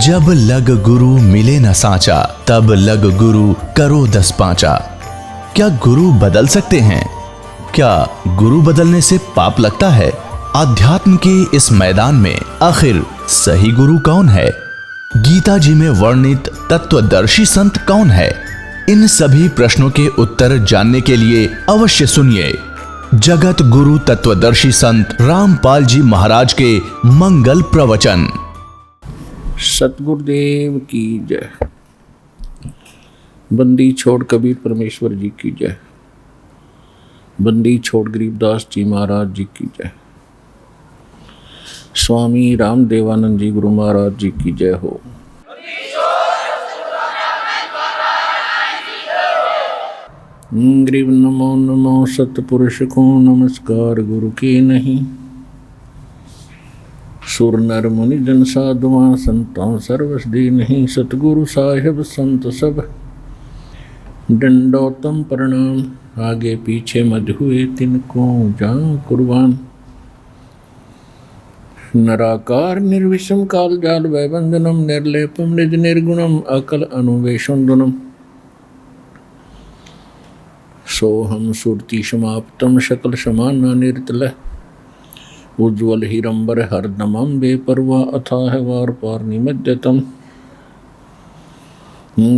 जब लग गुरु मिले न सांचा, तब लग गुरु करो 10 पांचा। क्या गुरु बदल सकते हैं? क्या गुरु बदलने से पाप लगता है? आध्यात्म के इस मैदान में आखिर सही गुरु कौन है? गीता जी में वर्णित तत्वदर्शी संत कौन है? इन सभी प्रश्नों के उत्तर जानने के लिए अवश्य सुनिए जगत गुरु तत्वदर्शी संत रामपाल जी महाराज के मंगल प्रवचन। सतगुरुदेव की जय। बंदी छोड़ कबीर परमेश्वर जी की जय। बंदी छोड़ गरीबदास जी महाराज जी की जय। स्वामी रामदेवानंद जी गुरु महाराज जी की जय हो। ग्रीव नमो नमो सतपुरुष को नमस्कार गुरु की नहीं। सुर नर मुनि जन साधुआं संतों सर्वस दी नहीं। सतगुरु साहिब संत सब दंडोतम प्रणाम। आगे पीछे मध हुए तिनको जाऊं कुर्बान। नराकार निर्विषम काल जाल वैबंधनम निर्लेपम निज निर्गुणम अकल अनुवेशुंदनम। सोहम सुरति समाप्तम सकल समान निर्तल। उज्ज्वल हिरंबर हरदमम बेपरवा अथाह वार पार निमज्जतम।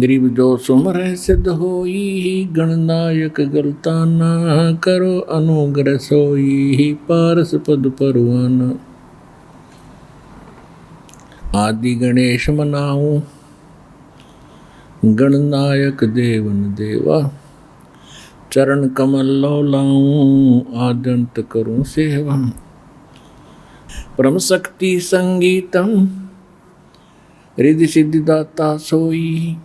गरीब जो सुमर सिद्ध होई गणनायक गलता ना करो अनुग्रह सोई पारस पद परवाना। आदि गणेश मनाऊं गणनायक देवन देवा। चरण कमल लो लाऊं आदंत करूं सेवा। परम शक्ति संगीतम रिद्धि सिद्धि दाता सोई।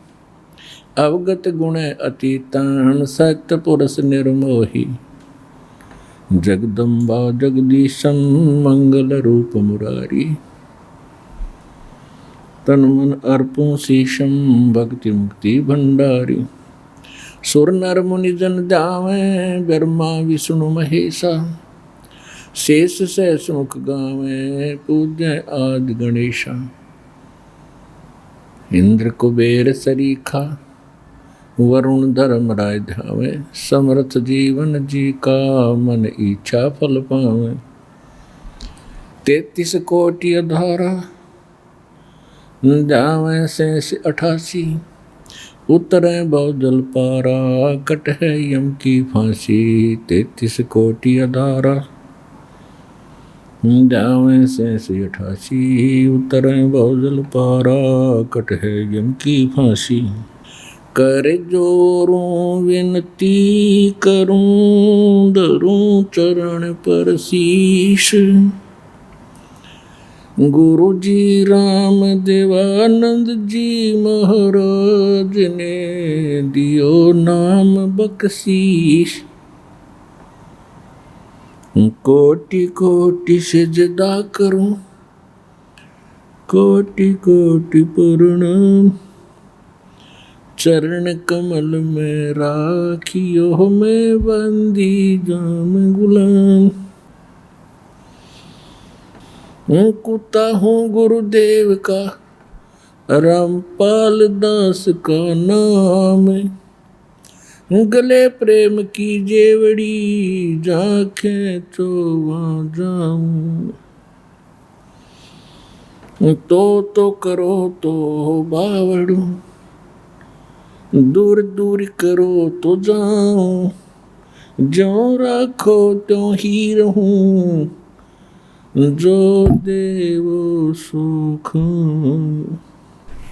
अवगत गुण अतीतन सक्त पुरुष निर्मोही। जगदम्बा जगदीशम मंगल रूप मुरारी। तन मन अर्पण शीशम भक्ति मुक्ति भंडारी। सुर नर मुनि जन जावे ब्रह्मा विष्णु महेशा। शेष सहस मुख गावे पूज्य आदि गणेशा। इंद्र कुबेर सरीखा वरुण धर्म राय ध्यावे। समर्थ जीवन जी का मन इच्छा फल पावे। 33 कोटि अधारा जावे शेष 88। उतरे बहुजल पारा कट है यम की फांसी। 33 कोटि अधारा जावे शेष 88। उतरे बहुजल पारा कट है यम की फांसी। कर जोरूं विनती करूं धरूं चरण पर शीश। गुरु जी राम देवानंद जी महाराज ने दियो नाम बख्शीश। कोटि कोटि सिजदा करूं कोटि कोटि प्रणाम। चरण कमल में राखियो मैं बंदी जाम गुलाम। कुत्ता हूँ गुरुदेव का रामपाल दास का नाम। गले प्रेम की जेवड़ी जाके तो वहाँ जाऊं। तो करो तो बावड़ू दूर दूर करो तो जाऊं। जो राखो तो ही रहूं जो देवो सुख।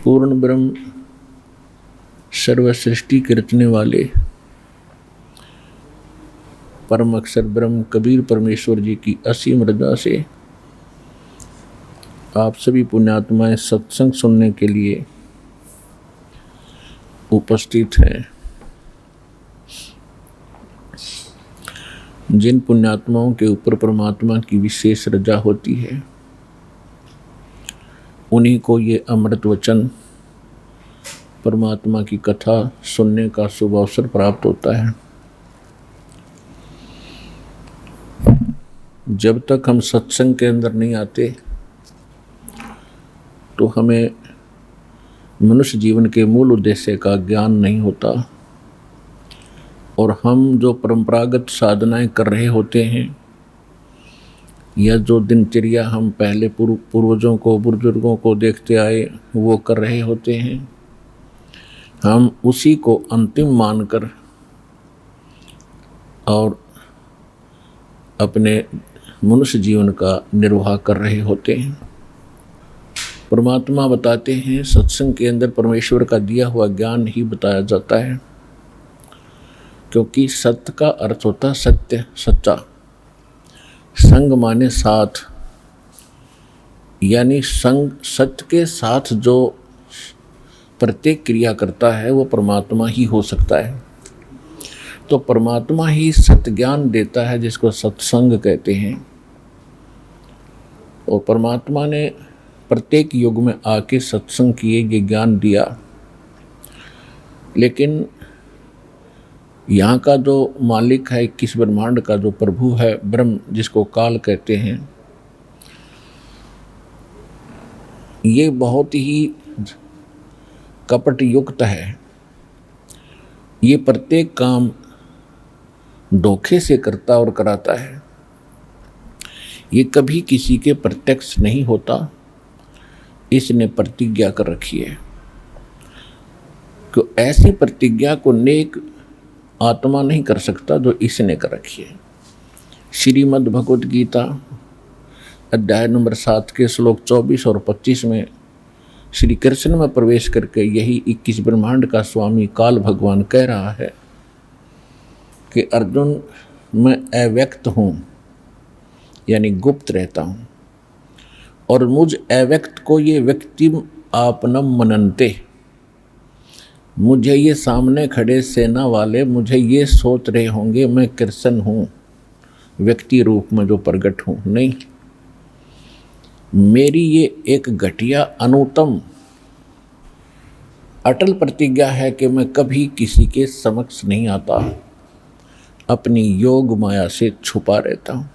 पूर्ण ब्रह्म सर्व सृष्टि के रचने वाले परम अक्षर ब्रह्म कबीर परमेश्वर जी की असीम रजा से आप सभी पुण्यात्माएं सत्संग सुनने के लिए उपस्थित हैं। जिन पुण्यात्माओं के ऊपर परमात्मा की विशेष रजा होती है उन्हीं को ये अमृत वचन परमात्मा की कथा सुनने का शुभ अवसर प्राप्त होता है। जब तक हम सत्संग के अंदर नहीं आते तो हमें मनुष्य जीवन के मूल उद्देश्य का ज्ञान नहीं होता और हम जो परंपरागत साधनाएं कर रहे होते हैं या जो दिनचर्या हम पहले पूर्वजों को बुजुर्गों को देखते आए वो कर रहे होते हैं, हम उसी को अंतिम मानकर और अपने मनुष्य जीवन का निर्वाह कर रहे होते हैं। परमात्मा बताते हैं सत्संग के अंदर परमेश्वर का दिया हुआ ज्ञान ही बताया जाता है, क्योंकि सत्य का अर्थ होता सत्य, सच्चा। संग माने साथ, यानी संग सत्य के साथ जो प्रत्येक क्रिया करता है वो परमात्मा ही हो सकता है। तो परमात्मा ही सत्य ज्ञान देता है जिसको सत्संग कहते हैं। और परमात्मा ने प्रत्येक युग में आके सत्संग किए ये ज्ञान दिया, लेकिन यहाँ का जो मालिक है 21 ब्रह्मांड का जो प्रभु है ब्रह्म, जिसको काल कहते हैं, ये बहुत ही कपट युक्त है। ये प्रत्येक काम धोखे से करता और कराता है। ये कभी किसी के प्रत्यक्ष नहीं होता, इसने प्रतिज्ञा कर रखी है कि ऐसी प्रतिज्ञा को नेक आत्मा नहीं कर सकता जो इसने कर रखी है। श्रीमद् भगवद गीता अध्याय नंबर 7 के श्लोक 24 और 25 में श्री कृष्ण में प्रवेश करके यही 21 ब्रह्मांड का स्वामी काल भगवान कह रहा है कि अर्जुन, मैं अव्यक्त हूँ, यानी गुप्त रहता हूँ, और मुझ अव्यक्त को ये व्यक्ति आपनम मनन्ते, मुझे ये सामने खड़े सेना वाले मुझे ये सोच रहे होंगे मैं कृष्ण हूँ, व्यक्ति रूप में जो प्रकट हूँ। नहीं, मेरी ये एक घटिया अनुत्तम अटल प्रतिज्ञा है कि मैं कभी किसी के समक्ष नहीं आता, अपनी योग माया से छुपा रहता हूँ।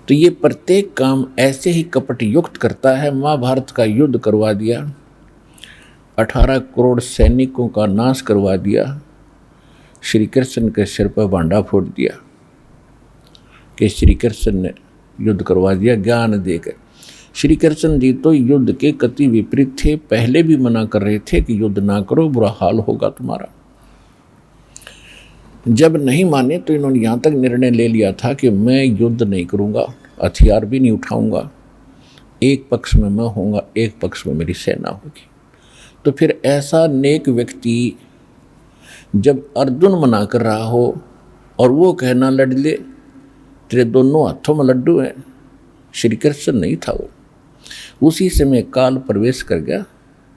तो ये प्रत्येक काम ऐसे ही कपट युक्त करता है। महाभारत का युद्ध करवा दिया, 18 करोड़ सैनिकों का नाश करवा दिया, श्री कृष्ण के सिर पर भांडा फोड़ दिया कि श्री कृष्ण ने युद्ध करवा दिया ज्ञान देकर। श्री कृष्ण जी तो युद्ध के कति विपरीत थे, पहले भी मना कर रहे थे कि युद्ध ना करो, बुरा हाल होगा तुम्हारा। जब नहीं माने तो इन्होंने यहाँ तक निर्णय ले लिया था कि मैं युद्ध नहीं करूँगा, हथियार भी नहीं उठाऊँगा, एक पक्ष में मैं होऊंगा, एक पक्ष में मेरी सेना होगी। तो फिर ऐसा नेक व्यक्ति जब अर्जुन मना कर रहा हो और वो कहना लड़ ले, तेरे दोनों हाथों में लड्डू हैं, श्री कृष्ण नहीं था वो, उसी समय काल प्रवेश कर गया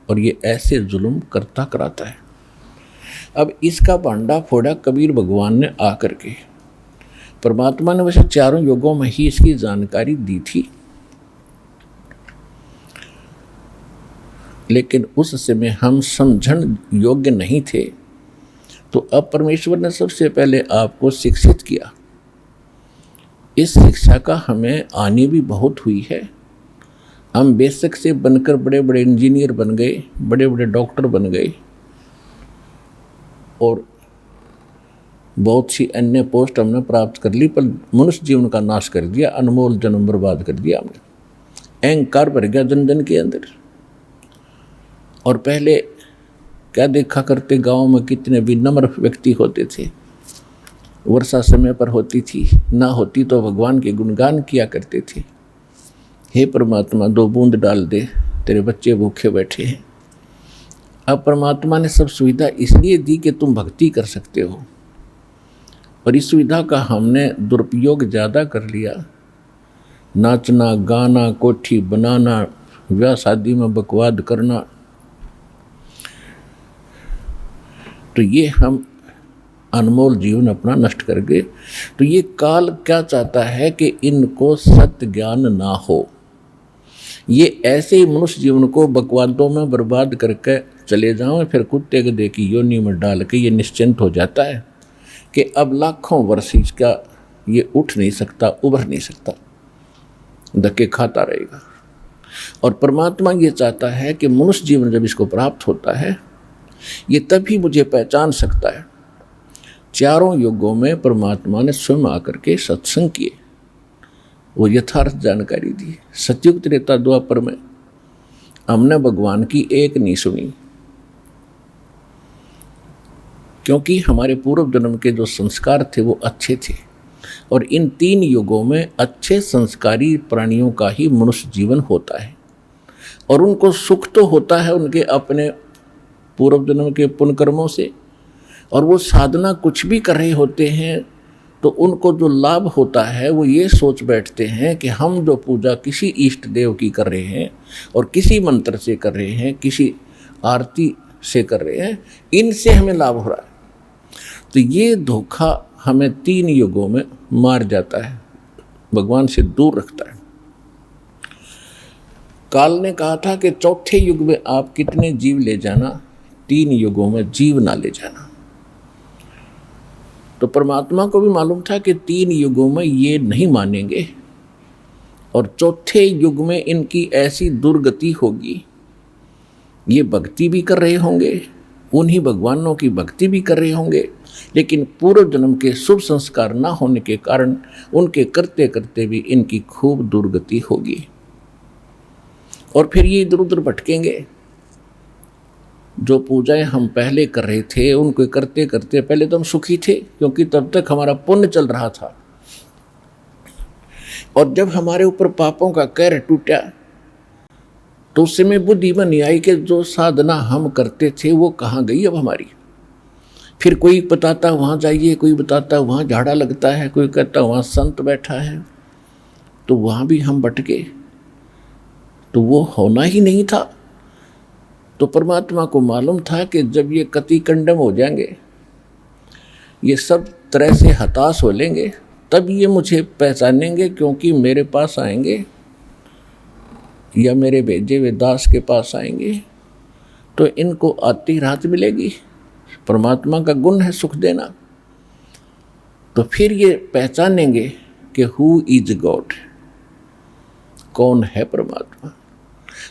और ये ऐसे जुल्म करता कराता है। अब इसका भांडा फोड़ा कबीर भगवान ने आकर के। परमात्मा ने वैसे चारों युगों में ही इसकी जानकारी दी थी, लेकिन उस समय हम समझण योग्य नहीं थे। तो अब परमेश्वर ने सबसे पहले आपको शिक्षित किया। इस शिक्षा का हमें आनी भी बहुत हुई है। हम बेशक से बनकर बड़े बड़े इंजीनियर बन गए, बड़े बड़े डॉक्टर बन गए और बहुत सी अन्य पोस्ट हमने प्राप्त कर ली, पर मनुष्य जीवन का नाश कर दिया, अनमोल जन्म बर्बाद कर दिया हमने। अहंकार भर गया जन जन के अंदर। और पहले क्या देखा करते, गांव में कितने विनम्र व्यक्ति होते थे, वर्षा समय पर होती थी, ना होती तो भगवान के गुणगान किया करते थे। हे परमात्मा 2 बूंद डाल दे, तेरे बच्चे भूखे बैठे हैं। अब परमात्मा ने सब सुविधा इसलिए दी कि तुम भक्ति कर सकते हो, और इस सुविधा का हमने दुरुपयोग ज़्यादा कर लिया। नाचना, गाना, कोठी बनाना, ब्याह शादी में बकवाद करना, तो ये हम अनमोल जीवन अपना नष्ट कर गए। तो ये काल क्या चाहता है कि इनको सत्य ज्ञान ना हो। ये ऐसे ही मनुष्य जीवन को बकवादों में बर्बाद करके चले जाओ, फिर कुत्ते गधे की योनि में डाल के ये निश्चिंत हो जाता है कि अब लाखों वर्ष इसका ये उठ नहीं सकता, उभर नहीं सकता, धक्के खाता रहेगा। और परमात्मा ये चाहता है कि मनुष्य जीवन जब इसको प्राप्त होता है, ये तभी मुझे पहचान सकता है। चारों युगों में परमात्मा ने स्वयं आकर के सत्संग किए, वो यथार्थ जानकारी दी। सतयुग त्रेता द्वापर में हमने भगवान की एक नहीं सुनी, क्योंकि हमारे पूर्व जन्म के जो संस्कार थे वो अच्छे थे, और इन 3 युगों में अच्छे संस्कारी प्राणियों का ही मनुष्य जीवन होता है, और उनको सुख तो होता है उनके अपने पूर्व जन्म के पुण्य कर्मों से, और वो साधना कुछ भी कर रहे होते हैं तो उनको जो लाभ होता है वो ये सोच बैठते हैं कि हम जो पूजा किसी इष्ट देव की कर रहे हैं और किसी मंत्र से कर रहे हैं, किसी आरती से कर रहे हैं, इनसे हमें लाभ हो रहा है। तो ये धोखा हमें 3 युगों में मार जाता है, भगवान से दूर रखता है। काल ने कहा था कि चौथे युग में आप कितने जीव ले जाना, 3 युगों में जीव ना ले जाना। तो परमात्मा को भी मालूम था कि 3 युगों में ये नहीं मानेंगे, और चौथे युग में इनकी ऐसी दुर्गति होगी, ये भक्ति भी कर रहे होंगे, उन्हीं भगवानों की भक्ति भी कर रहे होंगे, लेकिन पूर्व जन्म के शुभ संस्कार ना होने के कारण उनके करते करते भी इनकी खूब दुर्गति होगी, और फिर ये इधर उधर भटकेंगे। जो पूजाएं हम पहले कर रहे थे उनको करते करते पहले तो हम सुखी थे, क्योंकि तब तक हमारा पुण्य चल रहा था, और जब हमारे ऊपर पापों का कहर टूटा तो उस समय बुद्धि बनी आई कि जो साधना हम करते थे वो कहाँ गई अब हमारी। फिर कोई बताता वहाँ जाइए, कोई बताता वहाँ झाड़ा लगता है, कोई कहता वहाँ संत बैठा है, तो वहाँ भी हम भटके, तो वो होना ही नहीं था। तो परमात्मा को मालूम था कि जब ये कति कंडम हो जाएंगे, ये सब तरह से हताश हो लेंगे, तब ये मुझे पहचानेंगे, क्योंकि मेरे पास आएंगे या मेरे भेजे हुए दास के पास आएंगे तो इनको आती राहत मिलेगी। परमात्मा का गुण है सुख देना। तो फिर ये पहचानेंगे कि हु इज गॉड, कौन है परमात्मा।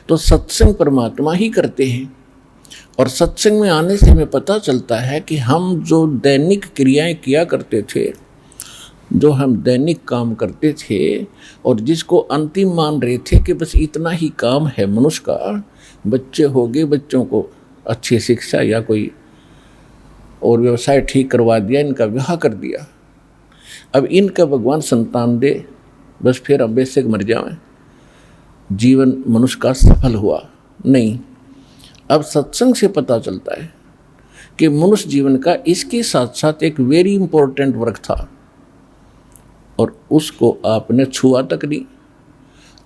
तो सत्संग परमात्मा ही करते हैं, और सत्संग में आने से हमें पता चलता है कि हम जो दैनिक क्रियाएं किया करते थे, जो हम दैनिक काम करते थे और जिसको अंतिम मान रहे थे कि बस इतना ही काम है मनुष्य का, बच्चे हो गए, बच्चों को अच्छी शिक्षा या कोई और व्यवसाय ठीक करवा दिया, इनका विवाह कर दिया, अब इनका भगवान संतान दे, बस फिर अब बेशक मर जाएं, जीवन मनुष्य का सफल हुआ नहीं। अब सत्संग से पता चलता है कि मनुष्य जीवन का इसके साथ साथ एक वेरी इंपॉर्टेंट वर्क था, और उसको आपने छुआ तक नहीं।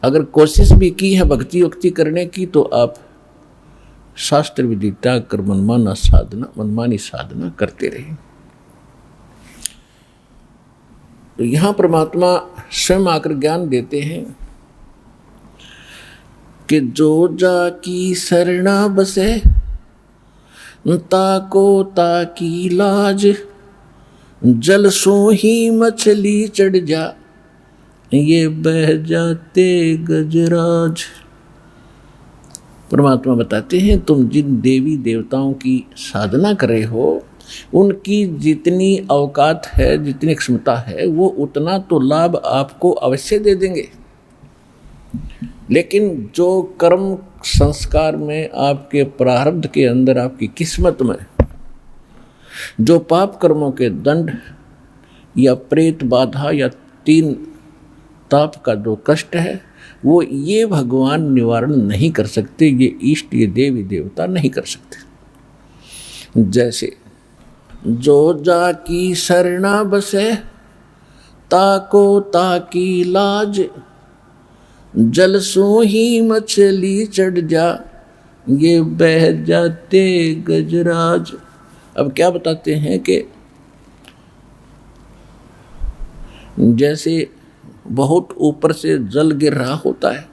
अगर कोशिश भी की है भक्ति वक्ति करने की, तो आप शास्त्र विधि त्याग कर मनमानी साधना करते रहे। तो यहाँ परमात्मा स्वयं आकर ज्ञान देते हैं कि जो जा की शरणा बसे, ताको ताकी लाज, जल सो ही मछली चढ़ जा, ये बह जाते गजराज। परमात्मा बताते हैं तुम जिन देवी देवताओं की साधना कर रहे हो, उनकी जितनी औकात है, जितनी क्षमता है, वो उतना तो लाभ आपको अवश्य दे देंगे, लेकिन जो कर्म संस्कार में, आपके प्रारब्ध के अंदर, आपकी किस्मत में जो पाप कर्मों के दंड या प्रेत बाधा या 3 ताप का जो कष्ट है, वो ये भगवान निवारण नहीं कर सकते, ये इष्ट, ये देवी देवता नहीं कर सकते। जैसे जो जा की शरणा बसे, ताको ताकी लाज, जल सो ही मछली चढ़ जा, ये बह जाते गजराज। अब क्या बताते हैं कि जैसे बहुत ऊपर से जल गिर रहा होता है,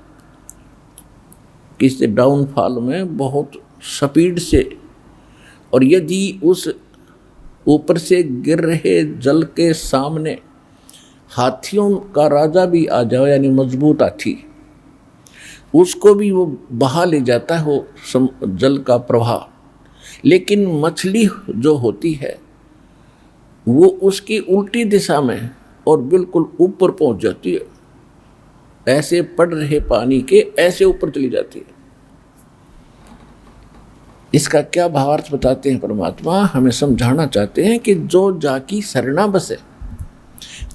किसी डाउनफॉल में बहुत स्पीड से, और यदि उस ऊपर से गिर रहे जल के सामने हाथियों का राजा भी आ जाए, यानी मजबूत हाथी, उसको भी वो बहा ले जाता है वो जल का प्रवाह। लेकिन मछली जो होती है वो उसकी उल्टी दिशा में और बिल्कुल ऊपर पहुंच जाती है, ऐसे पड़ रहे पानी के ऐसे ऊपर चली जाती है। इसका क्या भावार्थ बताते हैं परमात्मा? हमें समझाना चाहते हैं कि जो जाकी शरणा बसे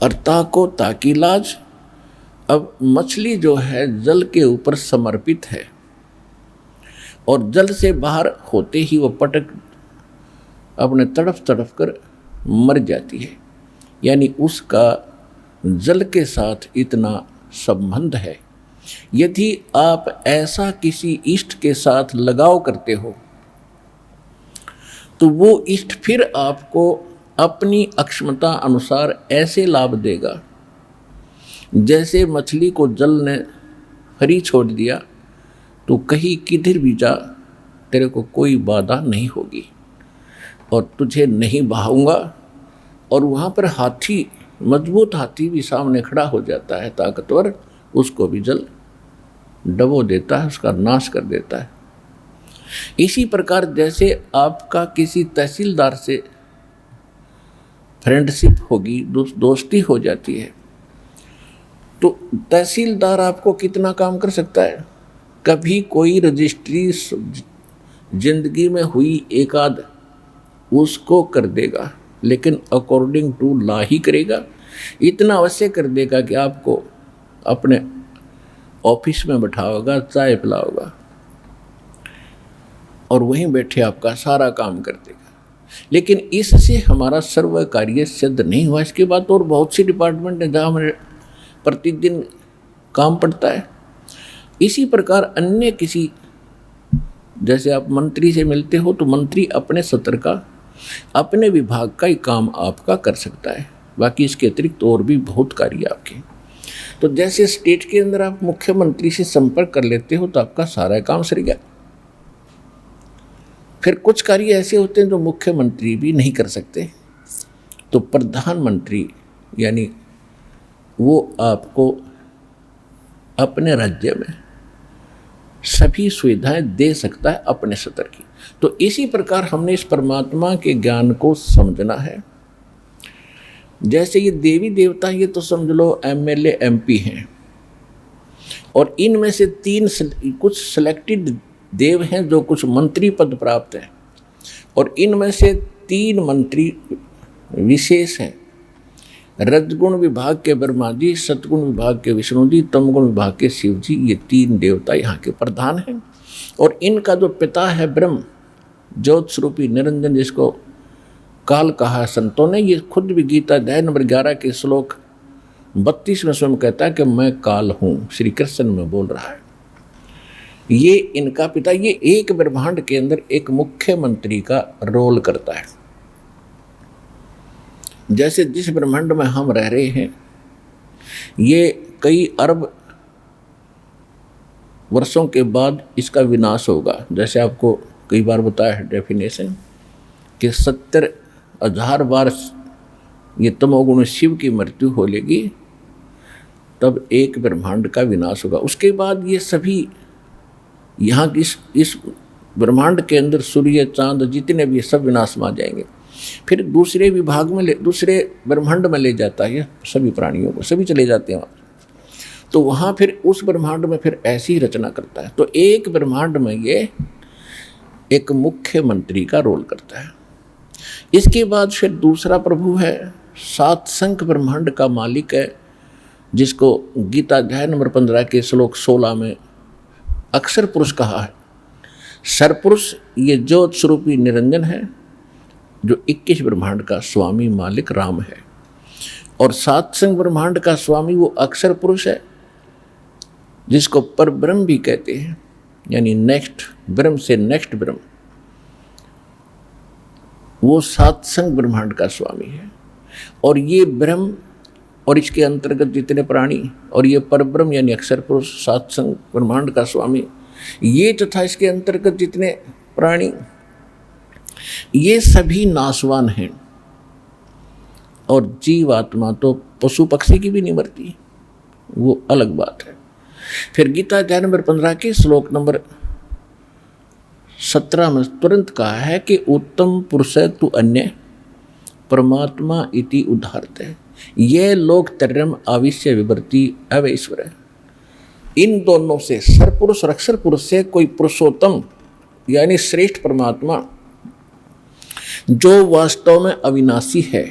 और ताको ताकी लाज। अब मछली जो है जल के ऊपर समर्पित है और जल से बाहर होते ही वो पटक अपने तड़फ तड़फ कर मर जाती है, यानी उसका जल के साथ इतना संबंध है। यदि आप ऐसा किसी इष्ट के साथ लगाव करते हो तो वो इष्ट फिर आपको अपनी अक्षमता अनुसार ऐसे लाभ देगा। जैसे मछली को जल ने फ्री छोड़ दिया तो कहीं किधर भी जा तेरे को कोई बाधा नहीं होगी और तुझे नहीं बहाऊंगा। और वहाँ पर हाथी, मजबूत हाथी भी सामने खड़ा हो जाता है ताकतवर, उसको भी जल डबो देता है, उसका नाश कर देता है। इसी प्रकार जैसे आपका किसी तहसीलदार से फ्रेंडशिप होगी, दोस्ती हो जाती है, तो तहसीलदार आपको कितना काम कर सकता है? कभी कोई रजिस्ट्री जिंदगी में हुई एक आध उसको कर देगा, लेकिन अकॉर्डिंग टू लॉ ही करेगा। इतना अवश्य कर देगा कि आपको अपने ऑफिस में बैठाओगा, चाय पिलाओगा और वहीं बैठे आपका सारा काम कर देगा। लेकिन इससे हमारा सर्व कार्य सिद्ध नहीं हुआ। इसके बाद और बहुत सी डिपार्टमेंट है जहाँ हमें प्रतिदिन काम पड़ता है। इसी प्रकार अन्य किसी, जैसे आप मंत्री से मिलते हो तो मंत्री अपने सत्र का, अपने विभाग का ही काम आपका कर सकता है, बाकी इसके अतिरिक्त और भी बहुत कार्य आपके। तो जैसे स्टेट के अंदर आप मुख्यमंत्री से संपर्क कर लेते हो तो आपका सारा काम सर गया। फिर कुछ कार्य ऐसे होते हैं जो मुख्यमंत्री भी नहीं कर सकते, तो प्रधानमंत्री यानी वो आपको अपने राज्य में सभी सुविधाएं दे सकता है अपने स्तर की। तो इसी प्रकार हमने इस परमात्मा के ज्ञान को समझना है। जैसे ये देवी देवता, ये तो समझ लो एमएलए एमपी हैं, और इनमें से कुछ सिलेक्टेड देव हैं जो कुछ मंत्री पद प्राप्त हैं, और इनमें से 3 मंत्री विशेष हैं। रजगुण विभाग के ब्रह्मा जी, सतगुण विभाग के विष्णु जी, तमगुण विभाग के शिव जी, ये 3 देवता यहाँ के प्रधान हैं। और इनका जो पिता है ब्रह्म, ज्योत स्वरूपी निरंजन, जिसको काल कहा संतों ने, ये खुद भी गीता अध्याय नंबर 11 के श्लोक 32 में स्वयं कहता है कि मैं काल हूँ, श्री कृष्ण में बोल रहा है। ये इनका पिता, ये एक ब्रह्मांड के अंदर एक मुख्यमंत्री का रोल करता है। जैसे जिस ब्रह्मांड में हम रह रहे हैं, ये कई अरब वर्षों के बाद इसका विनाश होगा। जैसे आपको कई बार बताया है डेफिनेशन कि 70,000 बार ये तमोगुण शिव की मृत्यु हो लेगी, तब एक ब्रह्मांड का विनाश होगा। उसके बाद ये सभी यहाँ की इस ब्रह्मांड के अंदर सूर्य चांद जितने भी सब विनाश में आ जाएंगे। फिर दूसरे विभाग में दूसरे ब्रह्मांड में ले जाता है सभी प्राणियों को, सभी चले जाते हैं वहाँ। तो वहाँ फिर उस ब्रह्मांड में फिर ऐसी रचना करता है। तो एक ब्रह्मांड में ये एक मुख्यमंत्री का रोल करता है। इसके बाद फिर दूसरा प्रभु है, 7 संख्य ब्रह्मांड का मालिक है, जिसको गीता अध्याय नंबर 15 के श्लोक 16 में अक्षर पुरुष कहा है। सरपुरुष ये ज्योत स्वरूपी निरंजन है, जो 21 ब्रह्मांड का स्वामी मालिक राम है। और 7 संख्य ब्रह्मांड का स्वामी वो अक्षर पुरुष है, जिसको पर ब्रह्म भी कहते हैं, यानी नेक्स्ट ब्रह्म से नेक्स्ट ब्रह्म, वो 7 संख्य ब्रह्मांड का स्वामी है। और ये ब्रह्म और इसके अंतर्गत जितने प्राणी, और ये परब्रह्म यानी अक्षर पुरुष 7 संख्य ब्रह्मांड का स्वामी, ये तथा इसके अंतर्गत जितने प्राणी, ये सभी नाशवान हैं। और जीवात्मा तो पशु पक्षी की भी नहीं मरती, वो अलग बात है। फिर गीता अध्याय नंबर 15 के श्लोक नंबर 17 में तुरंत कहा है कि उत्तम पुरुष तु अन्य परमात्मा इति उदाहरते, ये लोक त्रयम् आविश्य विवर्ति अवैश्वर। इन दोनों से सरपुरुष और अक्षर पुरुष से कोई पुरुषोत्तम यानी श्रेष्ठ परमात्मा जो वास्तव में अविनाशी है,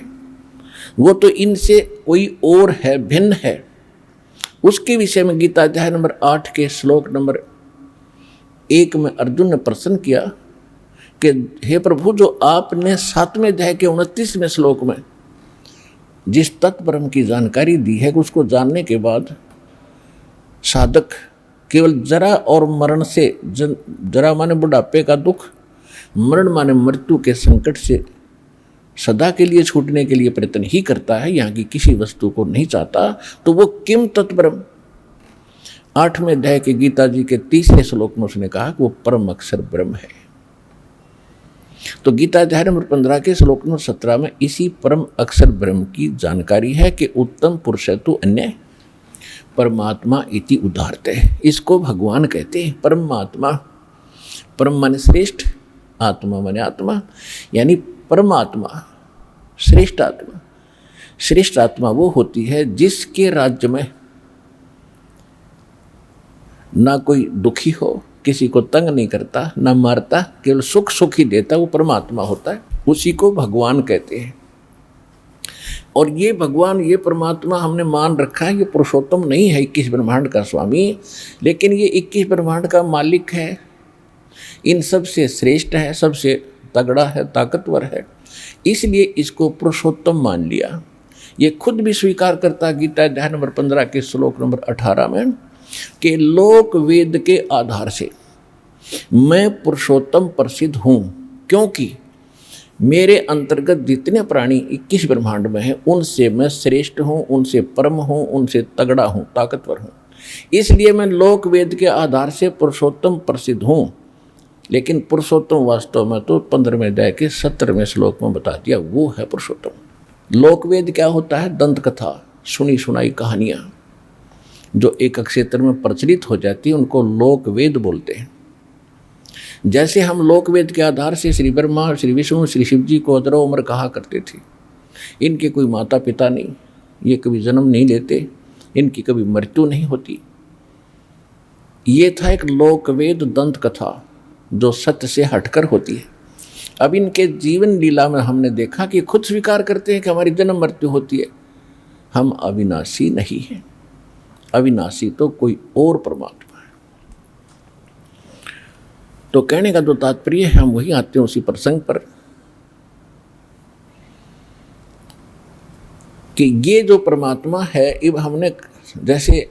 वो तो इनसे कोई और है, भिन्न है। उसके विषय में गीता अध्याय नंबर 8 के श्लोक नंबर 1 में अर्जुन ने प्रश्न किया कि हे प्रभु, जो आपने 7वें अध्याय के 29वें श्लोक में जिस तत्परम की जानकारी दी है, उसको जानने के बाद साधक केवल जरा और मरण से, जरा माने बुढ़ापे का दुख, मरण माने मृत्यु के संकट से सदा के लिए छूटने के लिए प्रयत्न ही करता है, यहाँ की किसी वस्तु को नहीं चाहता, तो वो किम तत्परम। 8वें अध्याय के गीता जी के 30वें श्लोक में उसने कहा कि वो परम अक्षर ब्रह्म है। तो गीता अध्याय नंबर 15 के श्लोक नंबर 17 में इसी परम अक्षर ब्रह्म की जानकारी है कि उत्तम पुरुष तु अन्य परमात्मा इति उदाहरते है। इसको भगवान कहते हैं, परमात्मा। परम माने श्रेष्ठ, आत्मा माने आत्मा, यानी परमात्मा श्रेष्ठ आत्मा। श्रेष्ठ आत्मा वो होती है जिसके राज्य में ना कोई दुखी हो, किसी को तंग नहीं करता, ना मारता, केवल सुख सुख ही देता, वो परमात्मा होता है। उसी को भगवान कहते हैं। और ये भगवान, ये परमात्मा हमने मान रखा है, ये पुरुषोत्तम नहीं है 21 ब्रह्मांड का स्वामी, लेकिन ये 21 ब्रह्मांड का मालिक है, इन सबसे श्रेष्ठ है, सबसे तगड़ा है, ताकतवर है, इसलिए इसको पुरुषोत्तम मान लिया। ये खुद भी स्वीकार करता गीता अध्याय नंबर 15 के श्लोक नंबर 18 में कि लोक वेद के आधार से मैं पुरुषोत्तम प्रसिद्ध हूँ, क्योंकि मेरे अंतर्गत जितने प्राणी 21 ब्रह्मांड में हैं उनसे मैं श्रेष्ठ हूँ, उनसे परम हूँ, उनसे तगड़ा हूँ, ताकतवर हूँ, इसलिए मैं लोक वेद के आधार से पुरुषोत्तम प्रसिद्ध हूँ। लेकिन पुरुषोत्तम वास्तव में तो 15वें अध्याय के 17वें श्लोक में बता दिया, वो है पुरुषोत्तम। लोकवेद क्या होता है? दंत कथा, सुनी सुनाई कहानियाँ जो एक क्षेत्र में प्रचलित हो जाती है, उनको लोकवेद बोलते हैं। जैसे हम लोकवेद के आधार से श्री ब्रह्मा, श्री विष्णु, श्री शिव जी को अजरो उम्र कहा करते थे। इनके कोई माता पिता नहीं, ये कभी जन्म नहीं लेते, इनकी कभी मृत्यु नहीं होती। ये था एक लोकवेद दंत कथा जो सत्य से हटकर होती है। अब इनके जीवन लीला में हमने देखा कि खुद स्वीकार करते हैं कि हमारी जन्म मृत्यु होती है, हम अविनाशी नहीं हैं। अविनाशी तो कोई और परमात्मा है। तो कहने का जो तात्पर्य है, हम वही आते हैं उसी प्रसंग पर कि ये जो परमात्मा है, अब हमने जैसे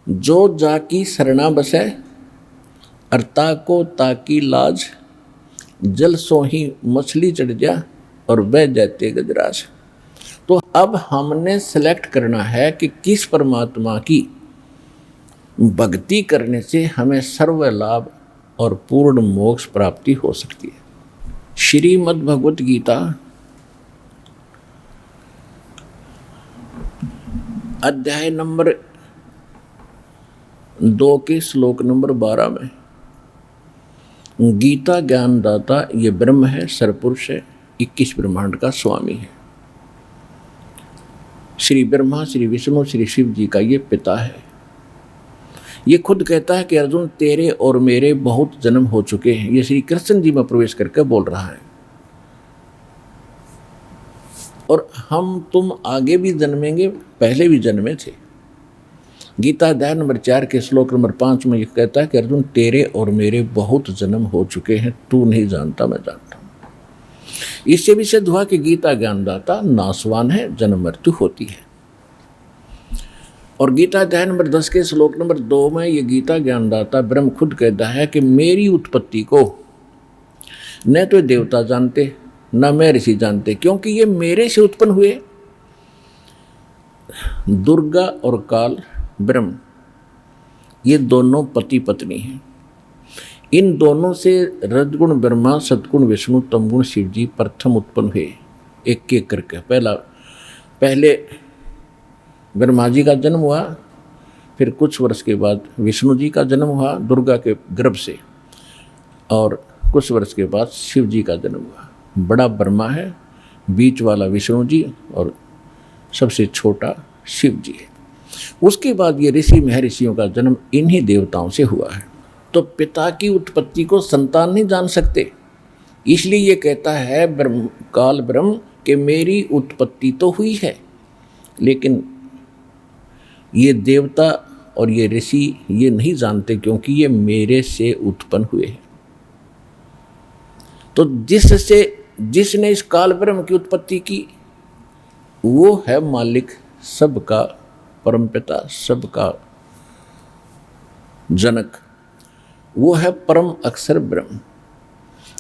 जो जाकी शरणा बसै अर्ता को ताकी लाज, जल सो ही मछली चढ़ जा और बह जाते गजराज। तो अब हमने सेलेक्ट करना है कि किस परमात्मा की भक्ति करने से हमें सर्व लाभ और पूर्ण मोक्ष प्राप्ति हो सकती है। श्रीमद् भगवत गीता अध्याय नंबर 2 के श्लोक नंबर 12 में गीता ज्ञानदाता ये ब्रह्म है, सरपुरुष है, 21 ब्रह्मांड का स्वामी है। श्री ब्रह्मा, श्री विष्णु, श्री शिव जी का ये पिता है। ये खुद कहता है कि अर्जुन तेरे और मेरे बहुत जन्म हो चुके हैं। ये श्री कृष्ण जी में प्रवेश करके बोल रहा है। और हम तुम आगे भी जन्मेंगे, पहले भी जन्मे थे। गीता अध्याय नंबर 4 के श्लोक नंबर 5 में ये कहता है कि अर्जुन तेरे और मेरे बहुत जन्म हो चुके हैं, तू नहीं जानता, मैं जानता हूँ। इससे भी सिद्ध हुआ कि गीता ज्ञानदाता नासवान है, जन्म मृत्यु होती है। और गीता अध्याय नंबर 10 के श्लोक नंबर 2 में ये गीता ज्ञानदाता ब्रह्म खुद कहता है कि मेरी उत्पत्ति को न तो देवता जानते न मैं ऋषि जानते, क्योंकि ये मेरे से उत्पन्न हुए। दुर्गा और काल ब्रह्म ये दोनों पति पत्नी हैं। इन दोनों से रजगुण ब्रह्मा, सतगुण विष्णु, तमगुण शिव जी प्रथम उत्पन्न हुए, एक एक करके। पहले ब्रह्मा जी का जन्म हुआ, फिर कुछ वर्ष के बाद विष्णु जी का जन्म हुआ दुर्गा के गर्भ से, और कुछ वर्ष के बाद शिव जी का जन्म हुआ। बड़ा ब्रह्मा है, बीच वाला विष्णु जी और सबसे छोटा शिव जी है। उसके बाद ये ऋषि महर्षियों का जन्म इन्हीं देवताओं से हुआ है। तो पिता की उत्पत्ति को संतान नहीं जान सकते, इसलिए ये कहता है काल ब्रह्म कि मेरी उत्पत्ति तो हुई है, लेकिन ये देवता और ये ऋषि ये नहीं जानते, क्योंकि ये मेरे से उत्पन्न हुए हैं। तो जिसने इस काल ब्रह्म की उत्पत्ति की वो है मालिक, सबका परमपिता, सबका जनक, वो है परम अक्षर ब्रह्म।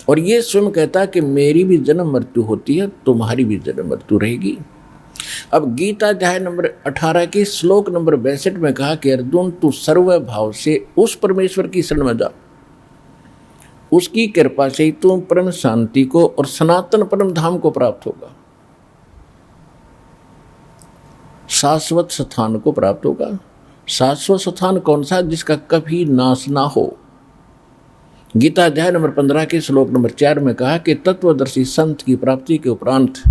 और ये स्वयं कहता है कि मेरी भी जन्म मृत्यु होती है, तुम्हारी भी जन्म मृत्यु रहेगी। अब गीता अध्याय नंबर 18 के श्लोक नंबर 62 में कहा कि अर्जुन तू सर्व भाव से उस परमेश्वर की शरण में जा, उसकी कृपा से ही तुम परम शांति को और सनातन परम धाम को प्राप्त होगा, शाश्वत स्थान को प्राप्त होगा। शाश्वत स्थान कौन सा? जिसका कभी नाश ना हो। गीता अध्याय नंबर 15 के श्लोक नंबर 4 में कहा कि तत्वदर्शी संत की प्राप्ति के उपरांत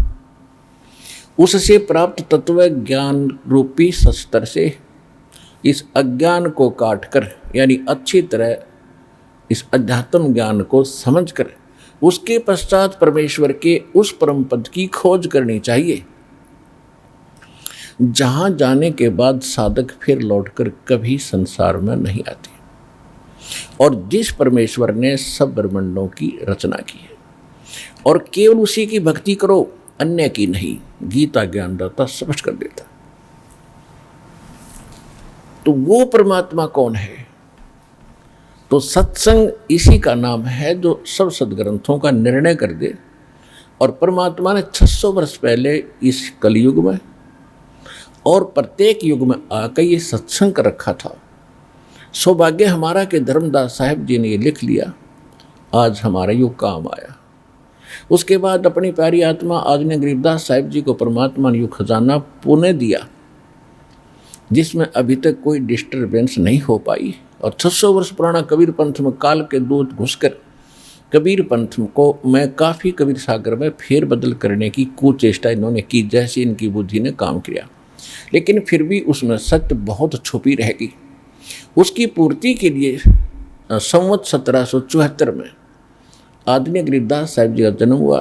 उससे प्राप्त तत्व ज्ञान रूपी शस्त्र से इस अज्ञान को काटकर, यानी अच्छी तरह इस अध्यात्म ज्ञान को समझकर उसके पश्चात परमेश्वर के उस परम पद की खोज करनी चाहिए, जहां जाने के बाद साधक फिर लौटकर कभी संसार में नहीं आते, और जिस परमेश्वर ने सब ब्रह्मांडों की रचना की है, और केवल उसी की भक्ति करो, अन्य की नहीं। गीता ज्ञानदाता स्पष्ट कर देता। तो वो परमात्मा कौन है? तो सत्संग इसी का नाम है जो सब सदग्रंथों का निर्णय कर दे। और परमात्मा ने 600 वर्ष पहले इस कलयुग में और प्रत्येक युग में आकर ये सत्संग कर रखा था। सौभाग्य हमारा कि धर्मदास साहिब जी ने ये लिख लिया, आज हमारा युग काम आया। उसके बाद अपनी प्यारी आत्मा आदरणीय गरीबदास साहिब जी को परमात्मा ने युग खजाना पुण्य दिया, जिसमें अभी तक कोई डिस्टर्बेंस नहीं हो पाई। और 600 वर्ष पुराना कबीर पंथ में काल के दूत घुसकर कबीर पंथ को मैं काफ़ी कबीर सागर में फेर बदल करने की कुचेष्टा इन्होंने की, जैसे इनकी बुद्धि ने काम किया, लेकिन फिर भी उसमें सत्य बहुत छुपी रहेगी। उसकी पूर्ति के लिए संवत 1774 में आदरणीय गरीबदास साहिब जी का जन्म हुआ,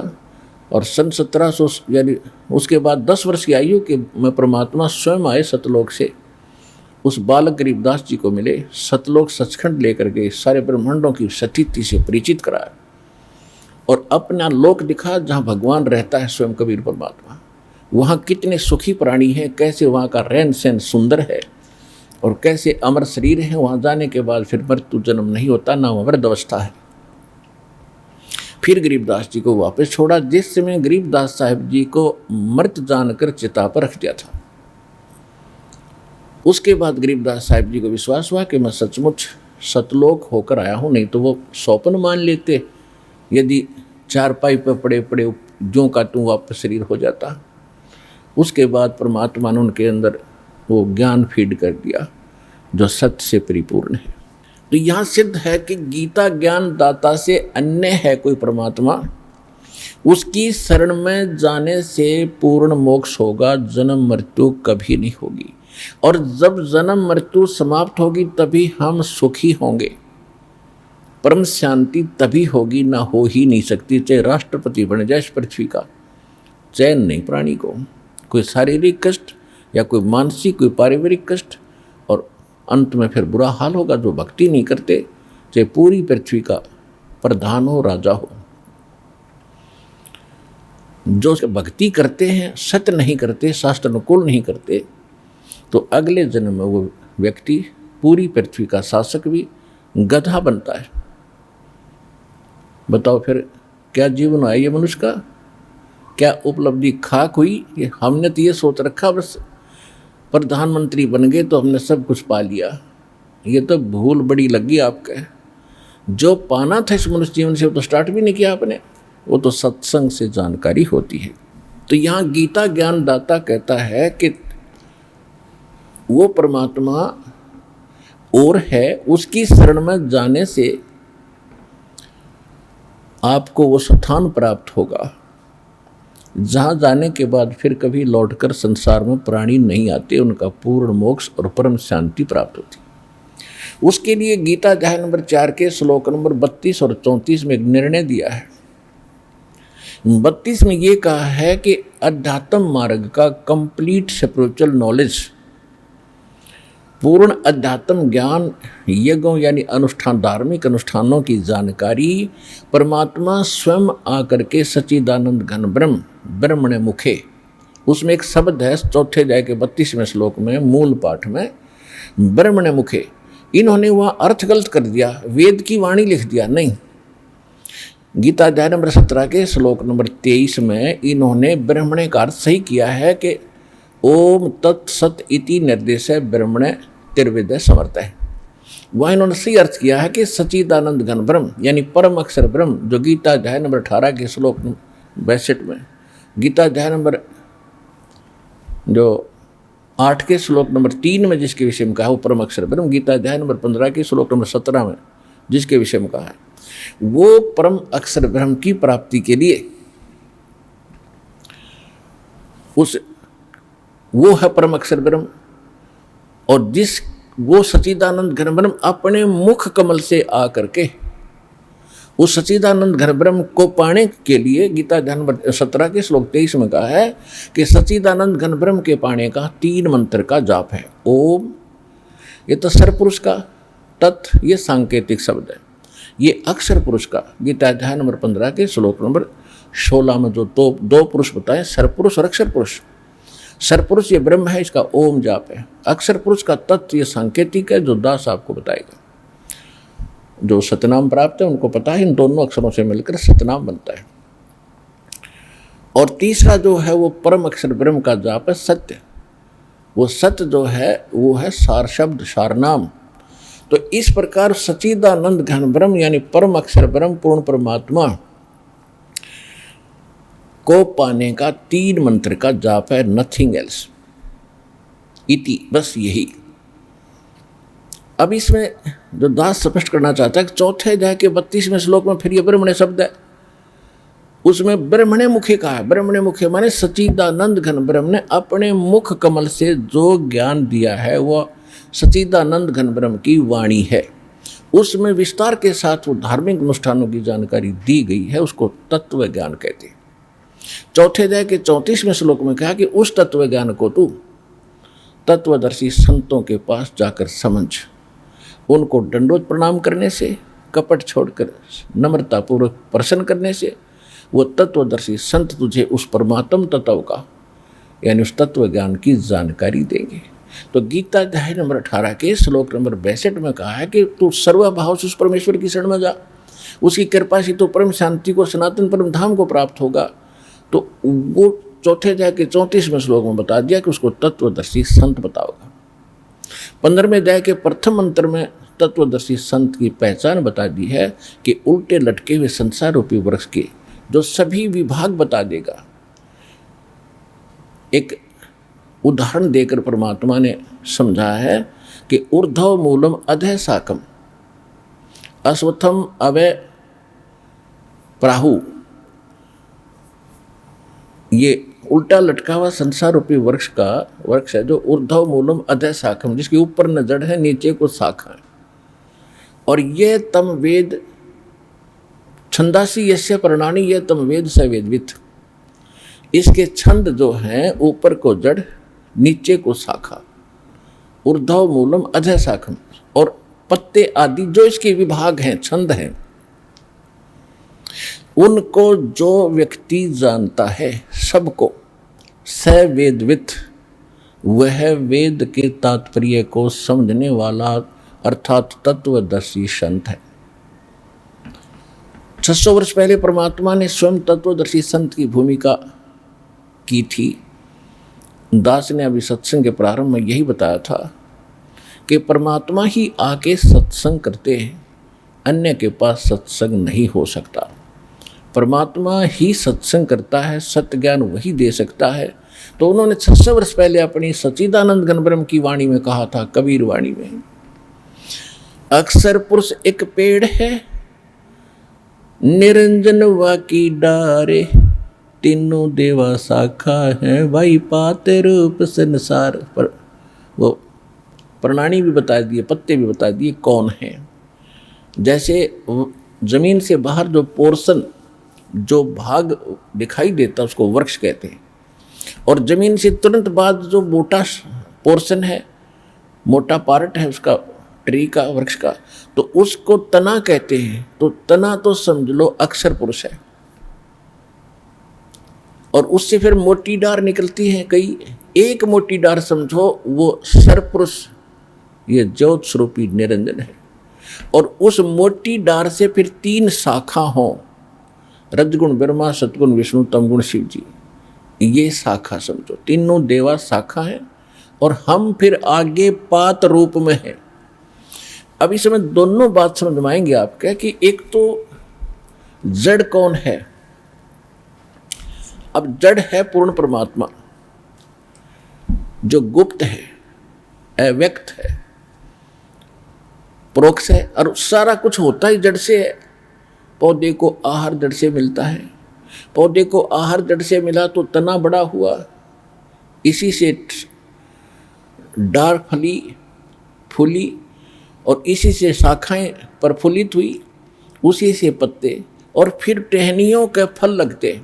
और सन 1700 यानी उसके बाद 10 वर्ष की आयु के में परमात्मा स्वयं आए सतलोक से, उस बालक गरीबदास जी को मिले, सतलोक सचखंड लेकर गए, सारे ब्रह्मांडों की सतीति से परिचित कराया और अपना लोक दिखा जहाँ भगवान रहता है स्वयं कबीर परमात्मा। वहाँ कितने सुखी प्राणी हैं, कैसे वहाँ का रहन सहन सुंदर है, और कैसे अमर शरीर है। वहाँ जाने के बाद फिर मृत्यु जन्म नहीं होता, ना वृद्ध अवस्था है। फिर गरीबदास जी को वापस छोड़ा, जिस समय गरीबदास साहिब जी को मृत जानकर चिता पर रख दिया था। उसके बाद गरीबदास साहिब जी को विश्वास हुआ कि मैं सचमुच सतलोक होकर आया हूँ, नहीं तो वो सौपन मान लेते, यदि चारपाई पर पड़े पड़े ज्यों का त्यों वापस शरीर हो जाता। उसके बाद परमात्मा ने उनके अंदर वो ज्ञान फीड कर दिया जो सत्य से परिपूर्ण है। तो यहाँ सिद्ध है कि गीता ज्ञान दाता से अन्य है कोई परमात्मा, उसकी शरण में जाने से पूर्ण मोक्ष होगा, जन्म मृत्यु कभी नहीं होगी। और जब जन्म मृत्यु समाप्त होगी तभी हम सुखी होंगे, परम शांति तभी होगी, ना हो ही नहीं सकती। चाहे राष्ट्रपति बन जाए इस पृथ्वी का, चैन नहीं प्राणी को, कोई शारीरिक कष्ट या कोई मानसिक कोई पारिवारिक कष्ट, और अंत में फिर बुरा हाल होगा जो भक्ति नहीं करते, चाहे पूरी पृथ्वी का प्रधान हो, राजा हो। जो भक्ति करते हैं, सत्य नहीं करते, शास्त्र अनुकूल नहीं करते, तो अगले जन्म में वो व्यक्ति पूरी पृथ्वी का शासक भी गधा बनता है। बताओ फिर क्या जीवन है ये मनुष्य का, क्या उपलब्धि खाक हुई? ये हमने तो ये सोच रखा बस प्रधानमंत्री बन गए तो हमने सब कुछ पा लिया। ये तो भूल बड़ी लगी आपके। जो पाना था इस मनुष्य जीवन से वो तो स्टार्ट भी नहीं किया आपने, वो तो सत्संग से जानकारी होती है। तो यहाँ गीता ज्ञान दाता कहता है कि वो परमात्मा और है, उसकी शरण में जाने से आपको वो स्थान प्राप्त होगा जहाँ जाने के बाद फिर कभी लौटकर संसार में प्राणी नहीं आते, उनका पूर्ण मोक्ष और परम शांति प्राप्त होती। उसके लिए गीता अध्याय नंबर 4 के श्लोक नंबर 32 और 34 में एक निर्णय दिया है। 32 में ये कहा है कि अध्यात्म मार्ग का कंप्लीट स्पिरिचुअल नॉलेज, पूर्ण अध्यात्म ज्ञान, यज्ञों यानी अनुष्ठान, धार्मिक अनुष्ठानों की जानकारी, परमात्मा स्वयं आकर के सच्चिदानंद घन ब्रह्म ब्रह्मणे मुखे, उसमें एक शब्द है चौथे अध्याय के 32वें श्लोक में मूल पाठ में, ब्रह्मणे मुखे। इन्होंने वहाँ अर्थ गलत कर दिया, वेद की वाणी लिख दिया, नहीं। गीता अध्याय नंबर 17 के श्लोक नंबर 23 में इन्होंने ब्रह्मणे का अर्थ सही किया है कि ओम तत्सत इति निर्देश ब्रह्मणे तिर्विद समर्थ है। वह इन्होंने सही अर्थ किया है कि सच्चिदानंद घन ब्रह्म यानी परम अक्षर ब्रह्म, जो गीता अध्याय नंबर 18 के श्लोक 62 में, गीता अध्याय नंबर जो 8 के श्लोक नंबर 3 में जिसके विषय में कहा वो परम अक्षर ब्रह्म, गीता अध्याय नंबर 15 के श्लोक नंबर 17 में जिसके विषय में कहा है, वो परम अक्षर ब्रह्म की प्राप्ति के लिए वो है परम अक्षर ब्रह्म। और जिस वो सच्चिदानंद घन ब्रह्म अपने मुख कमल से आकर के उस सच्चिदानंद घन ब्रह्म को पाने के लिए गीता अध्याय नंबर 17 के श्लोक 23 में कहा है कि सच्चिदानंद घन ब्रह्म के पाने का 3 मंत्र का जाप है। ओम ये तो सरपुरुष का, तत् ये सांकेतिक शब्द है, ये अक्षर पुरुष का गीता अध्याय नंबर 15 के श्लोक नंबर 16 में जो दो पुरुष बताए, सरपुरुष और अक्षर पुरुष। सरपुरुष ये ब्रह्म है, इसका ओम जाप है। अक्षर पुरुष का तत्व ये सांकेतिक है, जो दास आपको बताएगा। जो सतनाम प्राप्त है उनको पता है इन दोनों अक्षरों से मिलकर सतनाम बनता है। और तीसरा जो है वो परम अक्षर ब्रह्म का जाप है सत्य। वो सत्य जो है वो है सार शब्द, सारनाम। तो इस प्रकार सच्चिदानंद घन ब्रह्म यानी परम अक्षर ब्रह्म पूर्ण परमात्मा को पाने का 3 मंत्र का जाप है, नथिंग एल्स इति, बस यही। अब इसमें जो दास स्पष्ट करना चाहता है कि चौथे अध्याय के 32वें श्लोक में फिर ये ब्रह्मणे शब्द है, उसमें ब्रह्मणे मुखे कहा है। ब्रह्मणे मुखे माने सच्चिदानंद घन ब्रह्म ने अपने मुख कमल से जो ज्ञान दिया है वो सच्चिदानंद घन ब्रह्म की वाणी है। उसमें विस्तार के साथ वो धार्मिक अनुष्ठानों की जानकारी दी गई है, उसको तत्व ज्ञान कहते हैं। चौथे अध्याय के 34वें श्लोक में कहा कि उस तत्व ज्ञान को तू तत्वदर्शी संतों के पास जाकर समझ, उनको दंडोत प्रणाम करने से, कपट छोड़कर नम्रतापूर्वक प्रसन्न करने से वो तत्वदर्शी संत तुझे उस परमात्म तत्व का यानी उस तत्व ज्ञान की जानकारी देंगे। तो गीता अध्याय नंबर 18 के श्लोक नंबर 62 में कहा है कि तू सर्वभाव से उस परमेश्वर की शरण में जा, उसकी कृपा से तो परम शांति को, सनातन परम धाम को प्राप्त होगा। तो वो चौथे अध्याय के 34वें श्लोक में बता दिया कि उसको तत्वदर्शी संत बताओगा। 15वें अध्याय के प्रथम मंत्र में तत्वदर्शी संत की पहचान बता दी है कि उल्टे लटके हुए संसार रूपी वृक्ष के जो सभी विभाग बता देगा। एक उदाहरण देकर परमात्मा ने समझाया है कि ऊर्ध्व मूलम अधः शाकम अश्वत्थम अवय प्राहु, ये उल्टा लटका हुआ संसार रूपी वृक्ष है जो ऊर्ध्व मूलम अधः शाखम, जिसके ऊपर न जड़ है नीचे को शाखा है। और ये तम वेद छंदासी यस्य प्रणानी ये तम वेद स वेदवित, इसके छंद जो हैं ऊपर को जड़ नीचे को शाखा, ऊर्ध्व मूलम अधः शाखम, और पत्ते आदि जो इसके विभाग हैं, छंद हैं, उनको जो व्यक्ति जानता है सबको स वेदवित, वह वेद के तात्पर्य को समझने वाला अर्थात तत्वदर्शी संत है। 600 वर्ष पहले परमात्मा ने स्वयं तत्वदर्शी संत की भूमिका की थी। दास ने अभी सत्संग के प्रारंभ में यही बताया था कि परमात्मा ही आके सत्संग करते हैं, अन्य के पास सत्संग नहीं हो सकता। परमात्मा ही सत्संग करता है, सत्य ज्ञान वही दे सकता है। तो उन्होंने 600 वर्ष पहले अपनी सच्चिदानंद घन ब्रह्म की वाणी में कहा था, कबीर वाणी में, अक्षर पुरुष एक पेड़ है, निरंजन वा की डारे, तीनों देवा शाखा है, भाई पाते रूप संसार। पर वो प्रणाली भी बता दिए, पत्ते भी बता दिए कौन है। जैसे जमीन से बाहर जो पोर्शन, जो भाग दिखाई देता उसको वृक्ष कहते हैं, और जमीन से तुरंत बाद जो मोटा पोर्शन है, मोटा पार्ट है उसका, ट्री का, वृक्ष का, तो उसको तना कहते हैं। तो तना तो समझ लो अक्षर पुरुष है, और उससे फिर मोटी डार निकलती है कई, एक मोटी डार समझो वो सर्वपुरुष, ये ज्योत स्वरूपी निरंजन है। और उस मोटी डार से फिर 3 शाखा हों, रजगुण ब्रह्मा, सतगुण विष्णु, तमगुण शिव जी, ये शाखा समझो, तीनों देवा शाखा है, और हम फिर आगे पात रूप में हैं। अब इस समय दोनों बात समझ में आएंगे आपके कि एक तो जड़ कौन है। अब जड़ है पूर्ण परमात्मा, जो गुप्त है, अव्यक्त है, परोक्ष है, और सारा कुछ होता ही जड़ से है। पौधे को आहार जड़ से मिलता है, पौधे को आहार जड़ से मिला तो तना बड़ा हुआ, इसी से डार फूली, और इसी से शाखाएं प्रफुल्लित हुई, उसी से पत्ते, और फिर टहनियों के फल लगते।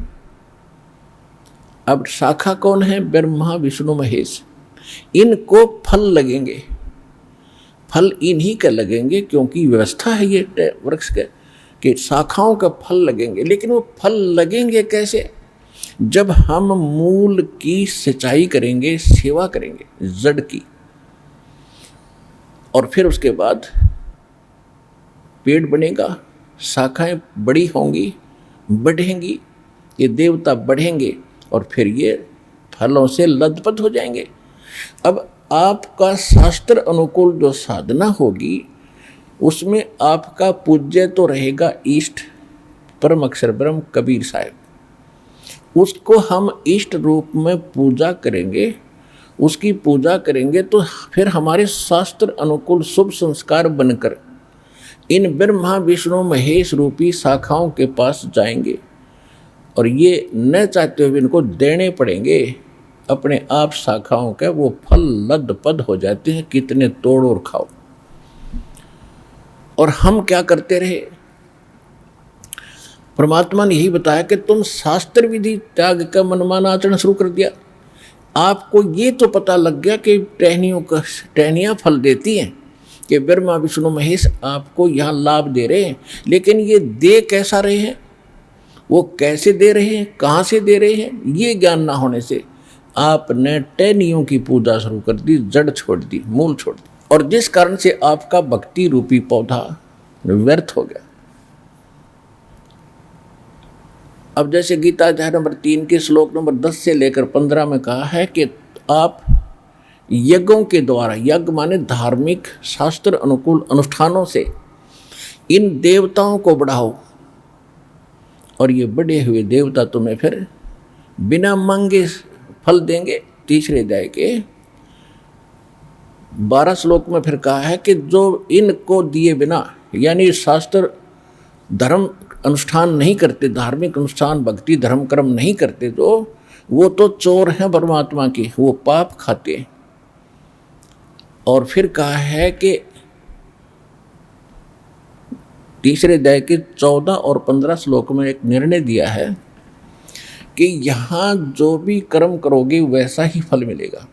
अब शाखा कौन है? ब्रह्मा विष्णु महेश, इनको फल लगेंगे, फल इन्हीं के लगेंगे, क्योंकि व्यवस्था है ये वृक्ष के कि शाखाओं का फल लगेंगे। लेकिन वो फल लगेंगे कैसे? जब हम मूल की सिंचाई करेंगे, सेवा करेंगे जड़ की, और फिर उसके बाद पेड़ बनेगा, शाखाएं बड़ी होंगी, बढ़ेंगी, ये देवता बढ़ेंगे, और फिर ये फलों से लदपत हो जाएंगे। अब आपका शास्त्र अनुकूल जो साधना होगी, उसमें आपका पूज्य तो रहेगा इष्ट परम अक्षर ब्रह्म कबीर साहब। उसको हम इष्ट रूप में पूजा करेंगे, उसकी पूजा करेंगे तो फिर हमारे शास्त्र अनुकूल शुभ संस्कार बनकर इन ब्रह्मा विष्णु महेश रूपी शाखाओं के पास जाएंगे, और ये न चाहते हुए इनको देने पड़ेंगे। अपने आप शाखाओं के वो फल लदपद हो जाते हैं, कितने तोड़ और खाओ। और हम क्या करते रहे? परमात्मा ने यही बताया कि तुम शास्त्र विधि त्याग का मनमाना आचरण शुरू कर दिया। आपको ये तो पता लग गया कि टहनियाँ फल देती हैं, कि ब्रह्मा विष्णु महेश आपको यहाँ लाभ दे रहे हैं, लेकिन ये दे कैसा रहे हैं, वो कैसे दे रहे हैं, कहाँ से दे रहे हैं, ये ज्ञान ना होने से आपने टहनियों की पूजा शुरू कर दी, जड़ छोड़ दी, मूल छोड़ दी, और जिस कारण से आपका भक्ति रूपी पौधा व्यर्थ हो गया। अब जैसे गीता अध्याय नंबर 3 के श्लोक नंबर 10 से लेकर 15 में कहा है कि आप यज्ञों के द्वारा, यज्ञ माने धार्मिक शास्त्र अनुकूल अनुष्ठानों से इन देवताओं को बढ़ाओ, और ये बढ़े हुए देवता तुम्हें फिर बिना मांगे फल देंगे। तीसरे अध्याय के 12 श्लोक में फिर कहा है कि जो इनको दिए बिना, यानी शास्त्र धर्म अनुष्ठान नहीं करते, धार्मिक अनुष्ठान भक्ति धर्म कर्म नहीं करते, तो वो तो चोर हैं परमात्मा के, वो पाप खाते हैं। और फिर कहा है कि तीसरे अध्याय के 14 और 15 श्लोक में एक निर्णय दिया है कि यहाँ जो भी कर्म करोगे वैसा ही फल मिलेगा,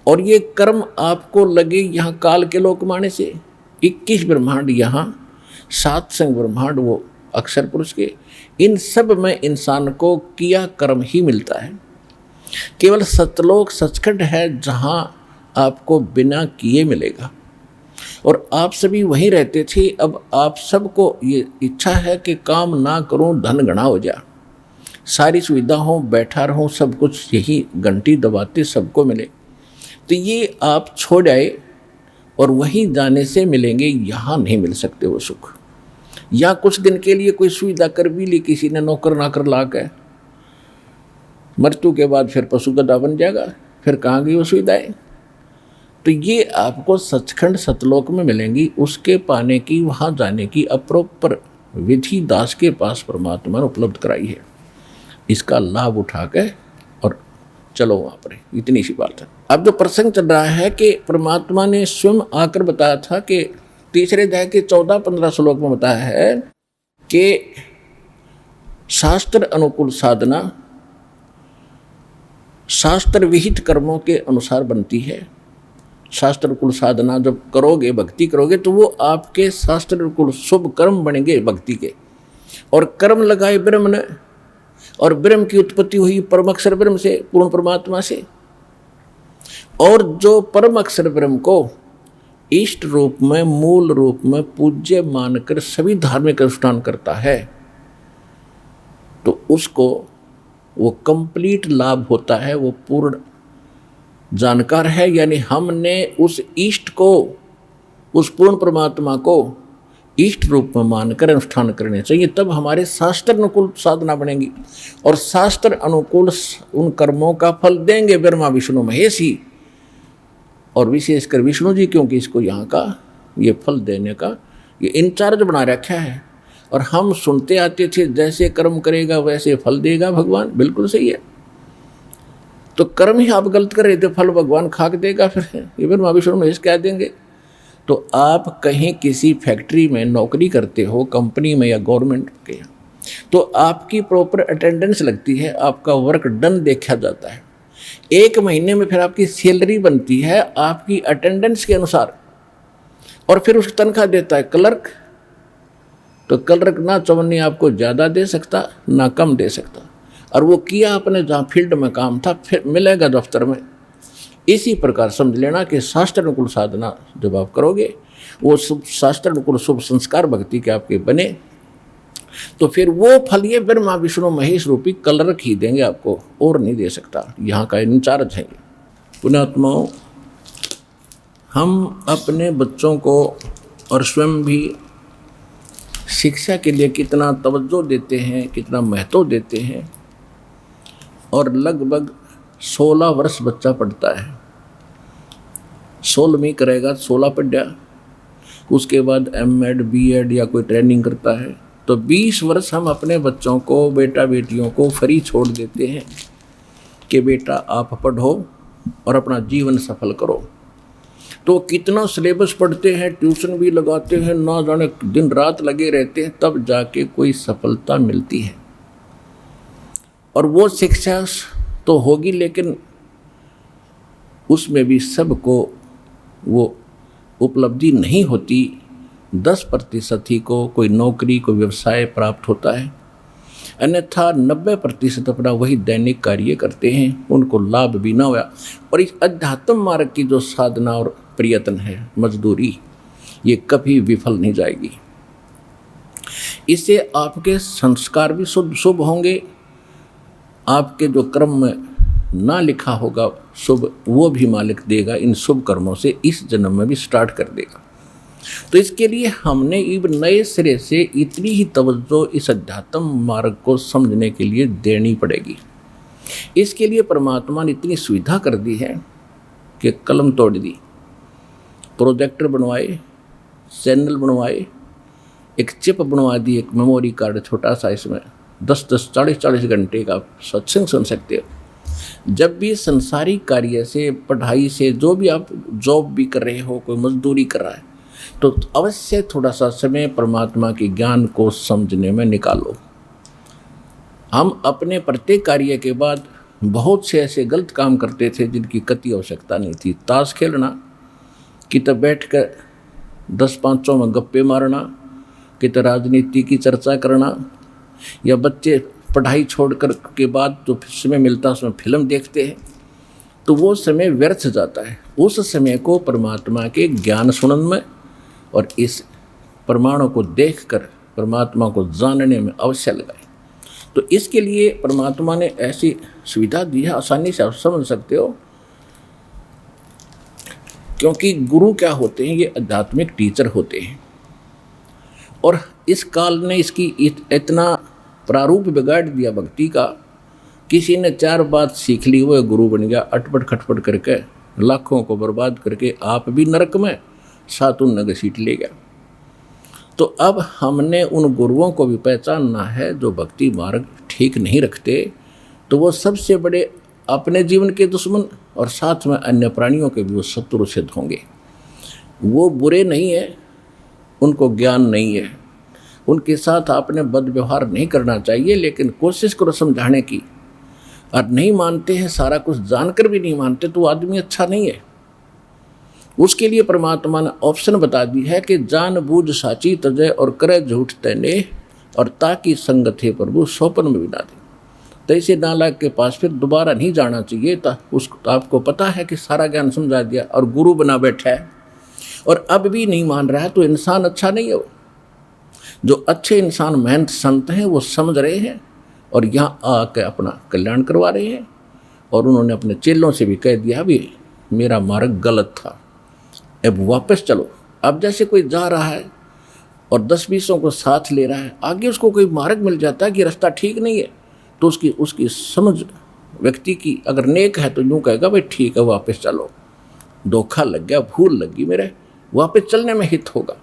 और ये कर्म आपको लगे यहाँ काल के लोक माने से 21 ब्रह्मांड, यहाँ 7 संग ब्रह्मांड वो अक्षर पुरुष के, इन सब में इंसान को किया कर्म ही मिलता है। केवल सतलोक सचखंड है जहाँ आपको बिना किए मिलेगा, और आप सभी वहीं रहते थे। अब आप सबको ये इच्छा है कि काम ना करूं, धन घना हो जा, सारी सुविधा हो, बैठा रहूं, सब कुछ यही घंटी दबाते सबको मिले, तो ये आप छोड़ आए, और वहीं जाने से मिलेंगे, यहाँ नहीं मिल सकते वो सुख। या कुछ दिन के लिए कोई सुविधा कर भी ली किसी ने, नौकर नाकर ला के, मृत्यु के बाद फिर पशु गधा बन जाएगा, फिर कहाँ गई वो सुविधाएं? तो ये आपको सचखंड सतलोक में मिलेंगी। उसके पाने की, वहाँ जाने की अप्रोपर विधि दास के पास परमात्मा ने उपलब्ध कराई है। इसका लाभ उठा के और चलो वहाँ पर, इतनी सी बात है। अब जो प्रसंग चल रहा है कि परमात्मा ने स्वयं आकर बताया था कि तीसरे अध्याय के 14-15 श्लोक में बताया है कि शास्त्र अनुकूल साधना शास्त्र विहित कर्मों के अनुसार बनती है। शास्त्र अनुकूल साधना जब करोगे, भक्ति करोगे, तो वो आपके शास्त्र अनुकूल शुभ कर्म बनेंगे भक्ति के। और कर्म लगाए ब्रह्म ने, और ब्रह्म की उत्पत्ति हुई परम अक्षर ब्रह्म से, पूर्ण परमात्मा से। और जो परम अक्षर ब्रह्म को इष्ट रूप में, मूल रूप में पूज्य मानकर सभी धार्मिक अनुष्ठान करता है, तो उसको वो कंप्लीट लाभ होता है, वो पूर्ण जानकार है। यानी हमने उस इष्ट को, उस पूर्ण परमात्मा को इष्ट रूप में मानकर अनुष्ठान करने चाहिए, तब हमारे शास्त्र अनुकूल साधना बनेगी। और शास्त्र अनुकूल उन कर्मों का फल देंगे ब्रह्मा विष्णु महेश ही, और विशेषकर विष्णु जी, क्योंकि इसको यहाँ का ये फल देने का ये इंचार्ज बना रखा है। और हम सुनते आते थे जैसे कर्म करेगा वैसे फल देगा भगवान, बिल्कुल सही है। तो कर्म ही आप गलत कर रहे थे, फल भगवान खाक देगा, फिर ये ब्रह्मा विष्णु महेश कह देंगे। तो आप कहीं किसी फैक्ट्री में नौकरी करते हो, कंपनी में या गवर्नमेंट के, तो आपकी प्रॉपर अटेंडेंस लगती है, आपका वर्क डन देखा जाता है। 1 महीने में फिर आपकी सैलरी बनती है आपकी अटेंडेंस के अनुसार, और फिर उसकी तनख्वाह देता है क्लर्क। तो क्लर्क ना चवन्नी आपको ज़्यादा दे सकता ना कम दे सकता, और वो किया आपने जहाँ फील्ड में काम था, फिर मिलेगा दफ्तर में। इसी प्रकार समझ लेना कि शास्त्र अनुकूल साधना जब आप करोगे, वो शुभ शास्त्र अनुकूल शुभ संस्कार भक्ति के आपके बने, तो फिर वो फल ये ब्रह्मा विष्णु महेश रूपी क्लर्क ही देंगे आपको, और नहीं दे सकता। यहाँ का इंचार्ज है। पुण्यात्माओं, हम अपने बच्चों को और स्वयं भी शिक्षा के लिए कितना तवज्जो देते हैं, कितना महत्व देते हैं। और लगभग 16 वर्ष बच्चा पढ़ता है, 16वीं करेगा, 16 पढ़ा, उसके बाद M.Ed, B.Ed या कोई ट्रेनिंग करता है, तो 20 वर्ष हम अपने बच्चों को, बेटा बेटियों को फ्री छोड़ देते हैं कि बेटा आप पढ़ो और अपना जीवन सफल करो। तो कितना सिलेबस पढ़ते हैं, ट्यूशन भी लगाते हैं, ना जाने दिन रात लगे रहते हैं, तब जाके कोई सफलता मिलती है। और वो शिक्षा तो होगी, लेकिन उसमें भी सबको वो उपलब्धि नहीं होती। 10% ही को कोई नौकरी, कोई व्यवसाय प्राप्त होता है, अन्यथा 90% अपना वही दैनिक कार्य करते हैं, उनको लाभ भी ना हुआ। और इस अध्यात्म मार्ग की जो साधना और प्रयत्न है, मजदूरी, ये कभी विफल नहीं जाएगी। इससे आपके संस्कार भी शुभ होंगे, आपके जो कर्म में ना लिखा होगा शुभ, वो भी मालिक देगा इन शुभ कर्मों से, इस जन्म में भी स्टार्ट कर देगा। तो इसके लिए हमने इब नए सिरे से इतनी ही तवज्जो इस अध्यात्म मार्ग को समझने के लिए देनी पड़ेगी। इसके लिए परमात्मा ने इतनी सुविधा कर दी है कि कलम तोड़ दी, प्रोजेक्टर बनवाए, चैनल बनवाए, एक चिप बनवा दी, एक मेमोरी कार्ड छोटा सा, इसमें 10-10, 40-40 घंटे का सत्संग सुन सकते हो। जब भी संसारिक कार्य से, पढ़ाई से, जो भी आप जॉब भी कर रहे हो, कोई मजदूरी कर रहा है, तो अवश्य थोड़ा सा समय परमात्मा के ज्ञान को समझने में निकालो। हम अपने प्रत्येक कार्य के बाद बहुत से ऐसे गलत काम करते थे जिनकी कति आवश्यकता नहीं थी। ताश खेलना, कितना बैठ कर 10-5 में गप्पे मारना, कितना राजनीति की चर्चा करना, या बच्चे पढ़ाई छोड़कर के बाद जो समय मिलता है उसमें फिल्म देखते हैं, तो वो समय व्यर्थ जाता है। उस समय को परमात्मा के ज्ञान सुनन में और इस प्रमाणों को देखकर परमात्मा को जानने में अवश्य लगाएं। तो इसके लिए परमात्मा ने ऐसी सुविधा दी है, आसानी से आप समझ सकते हो। क्योंकि गुरु क्या होते हैं, ये आध्यात्मिक टीचर होते हैं। और इस काल ने इसकी इतना प्रारूप बिगाड़ दिया भक्ति का, किसी ने 4 बात सीख ली, वो गुरु बन गया, अटपट खटपट करके लाखों को बर्बाद करके आप भी नरक में, साथ उन घसीट ले गया। तो अब हमने उन गुरुओं को भी पहचानना है जो भक्ति मार्ग ठीक नहीं रखते, तो वो सबसे बड़े अपने जीवन के दुश्मन और साथ में अन्य प्राणियों के भी वो शत्रु सिद्ध होंगे। वो बुरे नहीं है, उनको ज्ञान नहीं है, उनके साथ आपने बद व्यवहार नहीं करना चाहिए, लेकिन कोशिश करो समझाने की। और नहीं मानते हैं, सारा कुछ जानकर भी नहीं मानते, तो आदमी अच्छा नहीं है। उसके लिए परमात्मा ने ऑप्शन बता दी है कि जान बूझ साची तजय और करे झूठ तैने, और ताकि संगत है प्रभु सोपन में भी ना दे। तो इसे नालायक के पास फिर दोबारा नहीं जाना चाहिए। तो आपको पता है कि सारा ज्ञान समझा दिया और गुरु बना बैठा है और अब भी नहीं मान रहा है, तो इंसान अच्छा नहीं है। वो जो अच्छे इंसान महंत संत हैं वो समझ रहे हैं और यहाँ आकर अपना कल्याण करवा रहे हैं। और उन्होंने अपने चेलों से भी कह दिया भी मेरा मार्ग गलत था, अब वापस चलो। अब जैसे कोई जा रहा है और 10-20 को साथ ले रहा है, आगे उसको कोई मार्ग मिल जाता है कि रास्ता ठीक नहीं है, तो उसकी समझ व्यक्ति की अगर नेक है तो यूँ कहेगा भाई ठीक है वापस चलो, धोखा लग गया, भूल लगी मेरे, वापस चलने में हित होगा।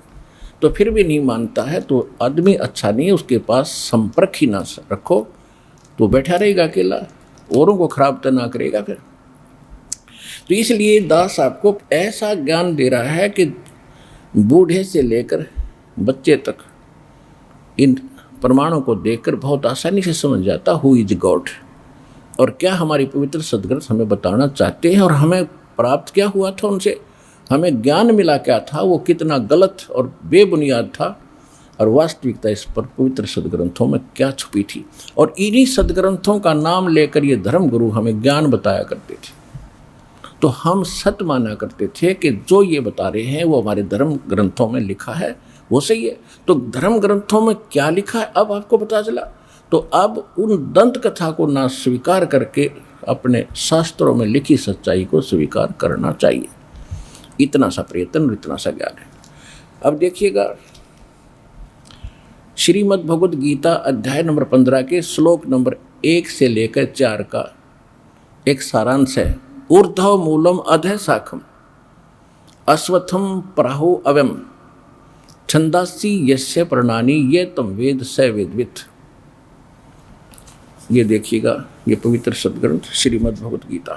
तो फिर भी नहीं मानता है तो आदमी अच्छा नहीं है, उसके पास संपर्क ही ना रखो, तो बैठा रहेगा अकेला, औरों को खराब तो ना करेगा फिर। तो इसलिए दास आपको ऐसा ज्ञान दे रहा है कि बूढ़े से लेकर बच्चे तक इन प्रमाणों को देखकर बहुत आसानी से समझ जाता हु इज गॉड, और क्या हमारी पवित्र सदग्रंथ हमें बताना चाहते हैं, और हमें प्राप्त क्या हुआ था उनसे, हमें ज्ञान मिला क्या था, वो कितना गलत और बेबुनियाद था, और वास्तविकता इस पर पवित्र सदग्रंथों में क्या छुपी थी। और इन्हीं सदग्रंथों का नाम लेकर ये धर्म गुरु हमें ज्ञान बताया करते थे, तो हम सत्य माना करते थे कि जो ये बता रहे हैं वो हमारे धर्म ग्रंथों में लिखा है वो सही है। तो धर्म ग्रंथों में क्या लिखा है अब आपको पता चला, तो अब उन दंत कथा को ना स्वीकार करके अपने शास्त्रों में लिखी सच्चाई को स्वीकार करना चाहिए। इतना सा प्रयत्न, इतना सा ज्ञान है। अब देखिएगा श्रीमद् भगवद गीता अध्याय नंबर 15 के श्लोक नंबर 1 से लेकर 4 का एक सारांश है। ऊर्ध्व मूलम अधः शाखम अश्वत्थम प्राहु अवम छंदासी यस्य प्रणानी ये तम वेद स वेदवित्। ये देखिएगा, ये पवित्र सदग्रंथ श्रीमद् भगवद गीता,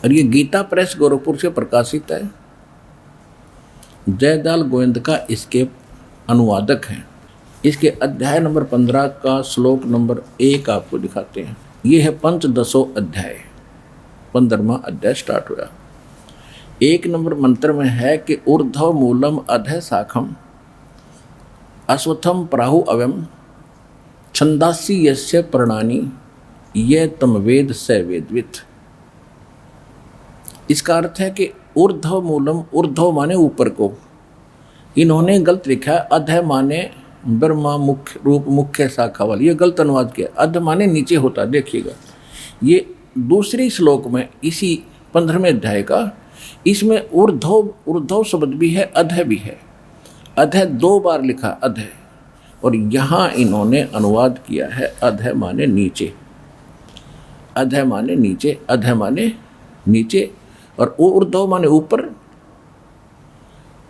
और ये गीता प्रेस गोरखपुर से प्रकाशित है। जयदाल गोविंद का इसके अनुवादक हैं। इसके अध्याय नंबर 15 का श्लोक नंबर 1 आपको दिखाते हैं। ये है पंचदशो अध्याय, 15वां अध्याय स्टार्ट हुआ। 1 नंबर मंत्र में है कि ऊर्ध्व मूलम अधः शाखम अश्वत्थम प्राहु अवम छंदासी यस्य प्रणानी ये तम वेद स वेदवित्। इसका अर्थ है कि ऊर्ध्व मूलम, ऊर्ध्व माने ऊपर को, इन्होंने गलत लिखा है। अधः माने ब्रह्मा मुख्य रूप मुख्य शाखा वाली, ये गलत अनुवाद किया। अध माने नीचे होता, देखिएगा ये दूसरी श्लोक में इसी 15वें अध्याय का, इसमें ऊर्ध्व शब्द भी है, अधः भी है। अधः 2 बार लिखा अधः, और यहाँ इन्होंने अनुवाद किया है अधः माने नीचे, अधः माने नीचे, अधः माने नीचे, और ऊर्ध्व माने ऊपर,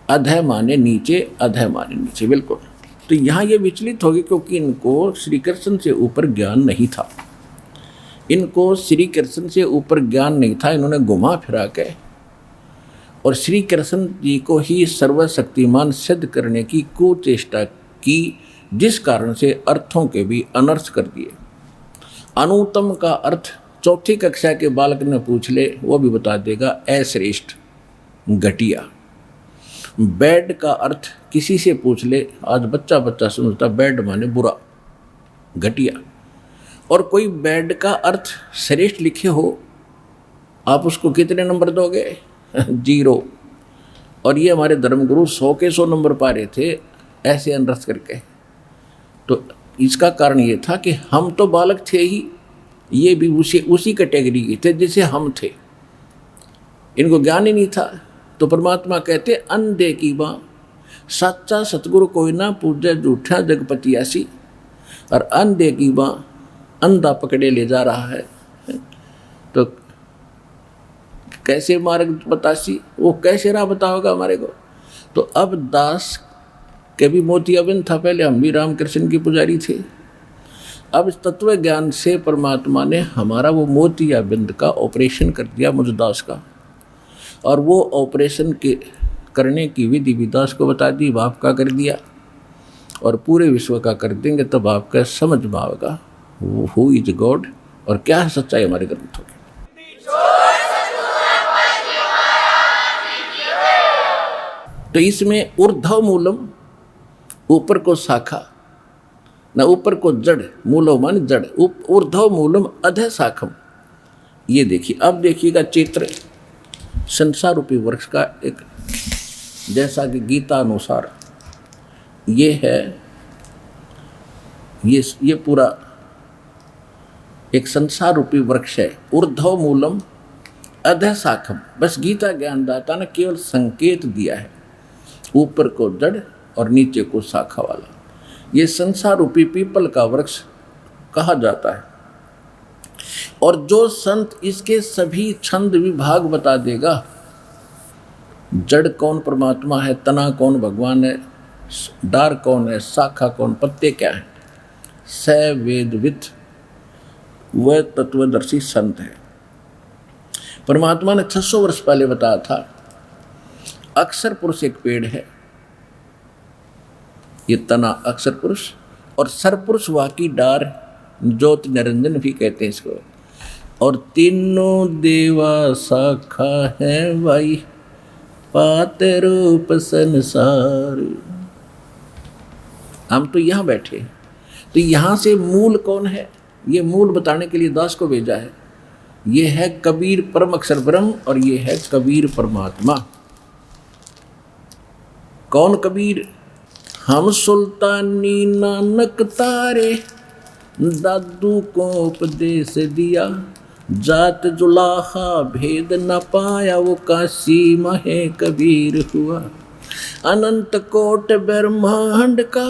अधः माने नीचे, अधः माने नीचे, बिल्कुल। तो यहाँ ये विचलित होगी क्योंकि इनको श्री कृष्ण से ऊपर ज्ञान नहीं था, इनको श्री कृष्ण से ऊपर ज्ञान नहीं था। इन्होंने घुमा फिरा के और श्री कृष्ण जी को ही सर्वशक्तिमान सिद्ध करने की कुचेष्टा की, जिस कारण से अर्थों के भी अनर्थ कर दिए। अनुत्तम का अर्थ 4ठी कक्षा के बालक ने पूछ ले वो भी बता देगा, अश्रेष्ठ, घटिया। बैड का अर्थ किसी से पूछ ले, आज बच्चा समझता बैड माने बुरा, घटिया। और कोई बैड का अर्थ श्रेष्ठ लिखे हो, आप उसको कितने नंबर दोगे? 0। और ये हमारे धर्मगुरु 100 के 100 नंबर पा रहे थे ऐसे अनर्थ करके। तो इसका कारण ये था कि हम तो बालक थे ही, ये भी उसी कैटेगरी के थे जिसे हम थे, इनको ज्ञान ही नहीं था। तो परमात्मा कहते अंधे की बाँ सच्चा सतगुरु कोई ना पूजे झूठा जगपति ऐसी, और अंधे की बाँ अंधा पकड़े ले जा रहा है। तो कैसे मार्ग बतासी, वो कैसे राह बताओगा हमारे को। तो अब दास के भी मोतियाबिंद था, पहले हम भी रामकृष्ण की पुजारी थे। अब इस तत्व ज्ञान से परमात्मा ने हमारा वो मोतियाबिंद का ऑपरेशन कर दिया मुझ दास का, और वो ऑपरेशन के करने की विधि भी दास को बता दी, बाप का कर दिया, और पूरे विश्व का कर देंगे तब आपका समझ में आएगा हु इज गॉड और क्या है सच्चाई हमारे ग्रंथों की। तो इसमें ऊर्ध्व मूलम, ऊपर को शाखा, न ऊपर को जड़, मूलो मान जड़, ऊर्ध्व मूलम अधः शाखम। ये देखिए, अब देखिएगा चित्र संसार रूपी वृक्ष का एक, जैसा कि गीता अनुसार ये है, ये पूरा एक संसार रूपी वृक्ष है। ऊर्ध्व मूलम अधः शाखम, बस गीता ज्ञानदाता ने केवल संकेत दिया है, ऊपर को जड़ और नीचे को शाखा वाला। ये संसार रूपी पीपल का वृक्ष कहा जाता है। और जो संत इसके सभी छंद विभाग बता देगा, जड़ कौन परमात्मा है, तना कौन भगवान है, डार कौन है, शाखा कौन, पत्ते क्या है, स वेदविद वह तत्वदर्शी संत है। परमात्मा ने 600 वर्ष पहले बताया था, अक्षर पुरुष एक पेड़ है, ये तना अक्षर पुरुष, और सरपुरुष वाकी डार, ज्योति निरंजन भी कहते हैं इसको, और तीनों देवा शाखा है भाई, पाते रूप संसार। हम तो यहाँ बैठे, तो यहाँ से मूल कौन है, ये मूल बताने के लिए दास को भेजा है। ये है कबीर परम अक्षर ब्रह्म, और ये है कबीर परमात्मा। कौन कबीर? हम सुल्तानी नानक तारे, दादू को उपदेश दिया, जात जुलाहा भेद न पाया, वो काशी महे कबीर हुआ। अनंत कोट ब्रह्मांड का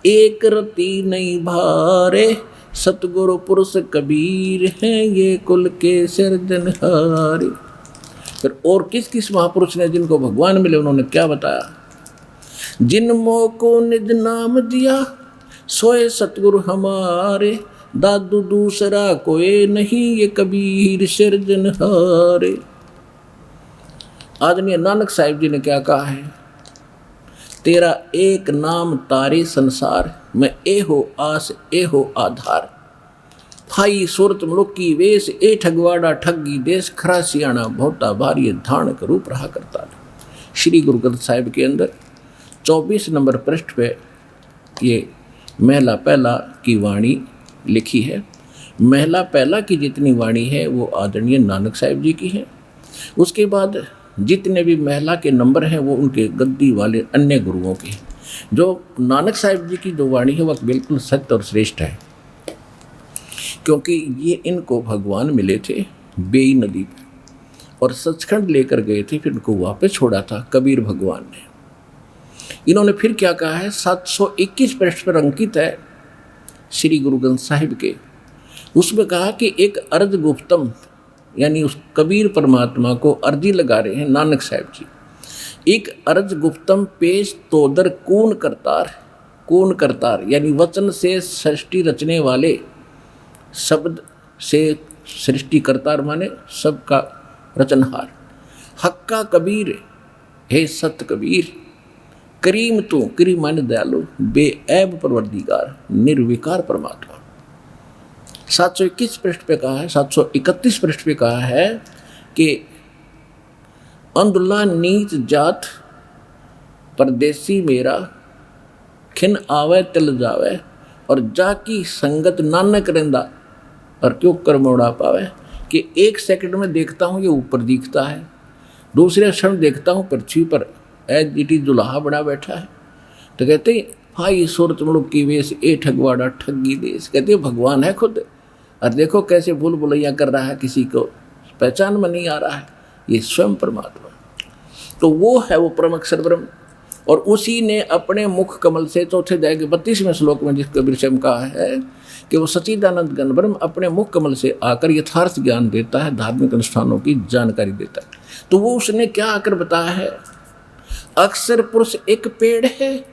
एक रति नहीं भारे, सतगुरु पुरुष कबीर हैं ये कुल के सिरजनहारे। फिर और किस किस महापुरुष ने जिनको भगवान मिले उन्होंने क्या बताया? जिन मोह को निज नाम दिया, सोए सतगुरु हमारे, दादू दूसरा कोई नहीं ये कबीर सिरजनहारे। आदरणीय नानक साहिब जी ने क्या कहा है? तेरा एक नाम तारे संसार में, ए हो आस ए हो आधार। फाई सूरत मलुकी वेश, ए ठगवाड़ा ठगी देश, खरा सियाणा बहुता भारी धान का रूप रहा करता। श्री गुरु ग्रंथ साहिब के अंदर 24 नंबर पृष्ठ पे ये महला पहला की वाणी लिखी है। महला पहला की जितनी वाणी है वो आदरणीय नानक साहिब जी की है। उसके बाद जितने भी महला के नंबर हैं वो उनके गद्दी वाले अन्य गुरुओं के। जो नानक साहिब जी की जो वाणी है वह बिल्कुल सत्य और श्रेष्ठ है, क्योंकि ये इनको भगवान मिले थे बेई नदी पर, और सचखंड लेकर गए थे, फिर इनको वापस छोड़ा था कबीर भगवान ने। इन्होंने फिर क्या कहा है? 721 पृष्ठ पर अंकित है श्री गुरु ग्रंथ साहिब के। उसमें कहा कि एक अर्ज गुप्तम, यानी उस कबीर परमात्मा को अर्जी लगा रहे हैं नानक साहिब जी। एक अर्ज गुप्तम पेश तोदर कून करतार, कून करतार यानी वचन से सृष्टि रचने वाले, शब्द से सृष्टि करतार माने सबका रचनहार। हक्का कबीर, हे सत कबीर, करीम तू, करीम माने दयालु, बेऐब परवरदिगार, निर्विकार परमात्मा। 721 पृष्ठ पे कहा है, 731 पृष्ठ पे कहा है कि अंधुला नीच जात परदेसी मेरा, खिन आवे तिल जावे, और जाकी संगत नानक रेंदा, और क्यों कर मोड़ा पावे। कि एक सेकंड में देखता हूँ ये ऊपर दिखता है, दूसरे क्षण देखता हूँ पृथ्वी पर एज इट इज दुल्हा बना बैठा है। तो कहते हाई सूरत मुल्क की वेश, ए ठगवाड़ा ठगी देश। कहते भगवान है खुद, और देखो कैसे भूल भुलैया कर रहा है, किसी को पहचान में नहीं आ रहा है, ये स्वयं परमात्मा। तो वो है वो परम अक्षर ब्रह्म। और उसी ने अपने मुख कमल से चौथे अध्याय के 32वें श्लोक में जिसके विषय में कहा है कि वो सच्चिदानंद घन ब्रह्म अपने मुख कमल से आकर यथार्थ ज्ञान देता है, धार्मिक अनुष्ठानों की जानकारी देता है। तो वो उसने क्या आकर बताया है, अक्षर पुरुष एक पेड़ है,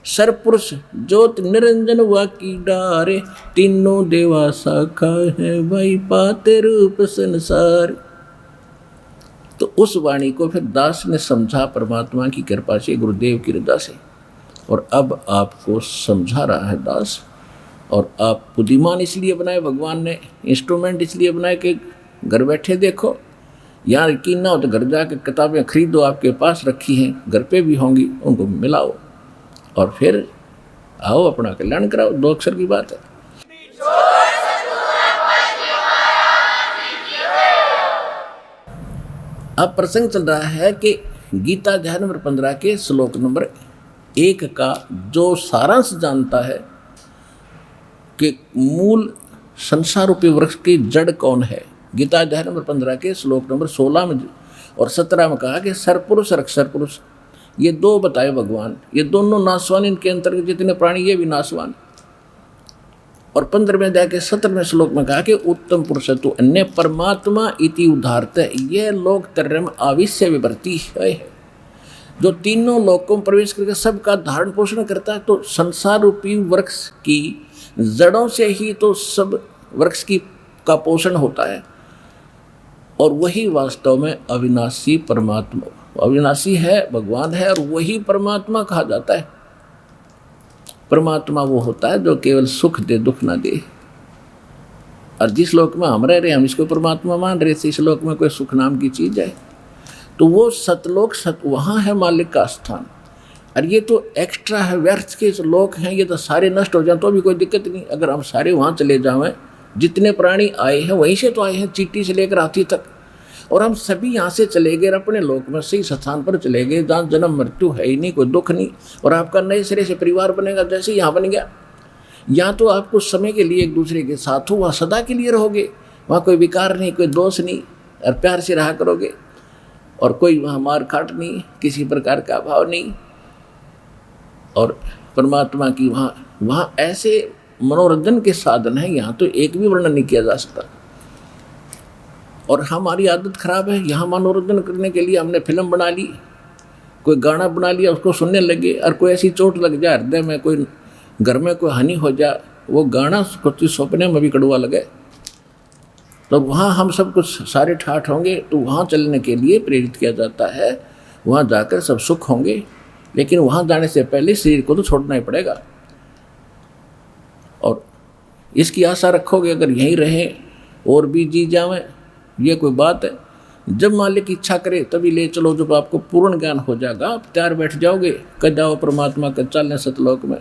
सरपुरुष ज्योत निरंजन वाकी डारे, तीनों देवा शाखा है, भाई पाते रूप संसार। तो उस वाणी को फिर दास ने समझा परमात्मा की कृपा से, गुरुदेव की रजा से, और अब आपको समझा रहा है दास। और आप बुद्धिमान इसलिए बनाए भगवान ने, इंस्ट्रूमेंट इसलिए बनाए कि घर बैठे देखो, यहाँ यकीन ना हो तो घर जाकर किताबें खरीदो, आपके पास रखी हैं, घर पे भी होंगी, उनको मिलाओ और फिर आओ अपना कल्याण कराओ। 2 अक्षर की बात है। अब प्रसंग चल रहा है कि गीता अध्याय नंबर 15 के श्लोक नंबर 1 का जो सारांश जानता है कि मूल संसार रूपी वृक्ष की जड़ कौन है, गीता अध्याय नंबर 15 के श्लोक नंबर 16 में और 17 में कहा कि सरपुरुष और अक्षर पुरुष, ये 2 बताए भगवान, ये दोनों नाशवान, इनके अंतर्गत जितने प्राणी ये भी नाशवान। और 15वें अध्याय के 17वें श्लोक में कहा कि उत्तम पुरुष तु अन्य परमात्मा इति उदाहरत, यह लोक त्रयम् आविश्य विवर्ती है, जो तीनों लोकों में प्रवेश करके सबका धारण पोषण करता है। तो संसार रूपी वृक्ष की जड़ों से ही तो सब वृक्ष की का पोषण होता है, और वही वास्तव में अविनाशी परमात्मा, अविनाशी है, भगवान है, और वही परमात्मा कहा जाता है। परमात्मा वो होता है जो केवल सुख दे, दुख ना दे। और जिस लोक में हम रह रहे हैं, हम इसको परमात्मा मान रहे थे, इस लोक में कोई सुख नाम की चीज है, तो वो सतलोक वहाँ है मालिक का स्थान। और ये तो एक्स्ट्रा है, व्यर्थ के लोक हैं, ये तो सारे नष्ट हो जाए तो भी कोई दिक्कत नहीं। अगर हम सारे वहाँ चले जाएं, जितने प्राणी आए हैं वहीं से तो आए हैं, चींटी से लेकर हाथी तक, और हम सभी यहाँ से चले गए अपने लोक में सही स्थान पर चले गए जहाँ जन्म मृत्यु है ही नहीं, कोई दुख नहीं, और आपका नए सिरे से परिवार बनेगा जैसे यहाँ बन गया। यहाँ तो आप कुछ समय के लिए एक दूसरे के साथ हो, वहाँ सदा के लिए रहोगे, वहाँ कोई विकार नहीं, कोई दोष नहीं, और प्यार से रहा करोगे, और कोई वहाँ मार काट नहीं, किसी प्रकार का अभाव नहीं। और परमात्मा की वहाँ ऐसे मनोरंजन के साधन है, यहाँ तो एक भी वर्णन नहीं किया जा सकता। और हमारी आदत खराब है, यहाँ मनोरंजन करने के लिए हमने फिल्म बना ली, कोई गाना बना लिया, उसको सुनने लगे, और कोई ऐसी चोट लग जाए हृदय में, कोई घर में कोई हानि हो जाए, वो गाना कुछ सपने में भी कड़वा लगे, तो वहाँ हम सब कुछ सारे ठाठ होंगे। तो वहाँ चलने के लिए प्रेरित किया जाता है, वहाँ जाकर सब सुख होंगे, लेकिन वहाँ जाने से पहले शरीर को तो छोड़ना ही पड़ेगा। और इसकी आशा रखोगे अगर यहीं रहें और भी जी जावें, ये कोई बात है? जब मालिक इच्छा करे तभी ले चलो, जब आपको पूर्ण ज्ञान हो जाएगा आप तैयार बैठ जाओगे, कद जाओ परमात्मा के चलने सतलोक में।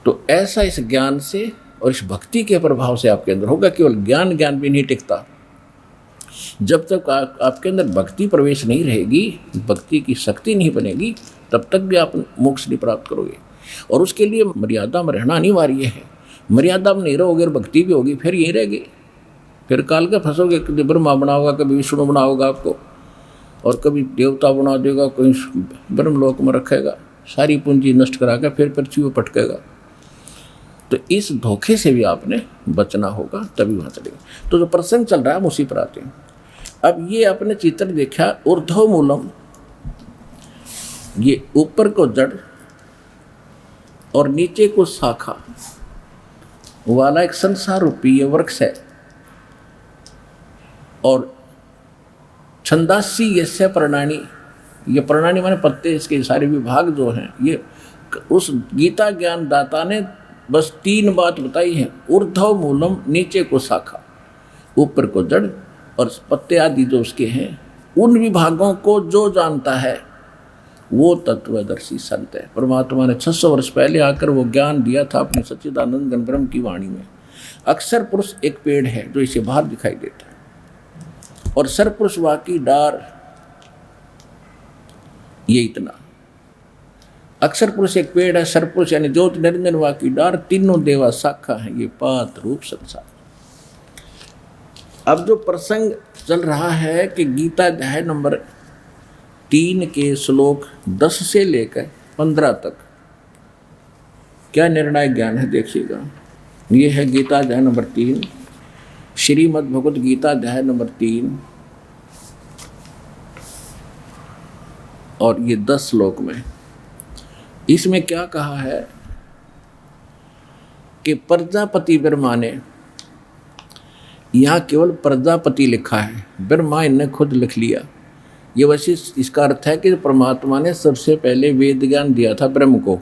तो ऐसा इस ज्ञान से और इस भक्ति के प्रभाव से आपके अंदर होगा। केवल ज्ञान भी नहीं टिकता, जब तक आपके अंदर भक्ति प्रवेश नहीं रहेगी, भक्ति की शक्ति नहीं बनेगी, तब तक भी आप मोक्ष नहीं प्राप्त करोगे। और उसके लिए मर्यादा में रहना अनिवार्य है। मर्यादा में नहीं रहोगे और भक्ति भी होगी, फिर यही रहेगी, फिर काल के फंसोगे। कभी ब्रह्मा बनाओगा, कभी विष्णु बनाओगा आपको, और कभी देवता बना देगा, कोई ब्रह्मलोक में रखेगा, सारी पूंजी नष्ट करा के फिर पृथ्वी पर पटकेगा। तो इस धोखे से भी आपने बचना होगा, तभी वहाँ चलेगा। तो जो प्रसंग चल रहा है हम उसी पर आते हैं। अब ये आपने चित्र देखा, ऊर्ध्व मूलम, ये ऊपर को जड़ और नीचे को शाखा वाला एक संसार रूपी ये वृक्ष है। और छंदासी यस्य प्रणानी, ये प्रणानी माने पत्ते, इसके सारे विभाग जो हैं, ये उस गीता ज्ञान दाता ने बस 3 बात बताई है। ऊर्ध्व मूलम, नीचे को शाखा, ऊपर को जड़ और पत्ते आदि जो उसके हैं, उन विभागों को जो जानता है वो तत्वदर्शी संत है। परमात्मा ने 600 वर्ष पहले आकर वो ज्ञान दिया था अपने सच्चिदानंद घन ब्रह्म की वाणी में। अक्षर पुरुष एक पेड़ है जो इसे बाहर दिखाई देता है, और सरपुरुष वाकी डार, ये इतना। अक्षर पुरुष एक पेड़ है, सरपुरुष यानी ज्योत निरंजन वाकी डार, तीनों देवा शाखा है, ये पात रूप संसार। अब जो प्रसंग चल रहा है कि गीता अध्याय नंबर 3 के श्लोक 10 से लेकर 15 तक क्या निर्णायक ज्ञान है देखिएगा। ये है गीता अध्याय नंबर 3, श्रीमद् भगवत गीता अध्याय नंबर 3 और ये 10 श्लोक में इसमें क्या कहा है कि प्रजापति ब्रह्मा ने, यहाँ केवल प्रजापति लिखा है, ब्रह्मा इनने खुद लिख लिया। ये वैसे इसका अर्थ है कि परमात्मा ने सबसे पहले वेद ज्ञान दिया था ब्रह्म को।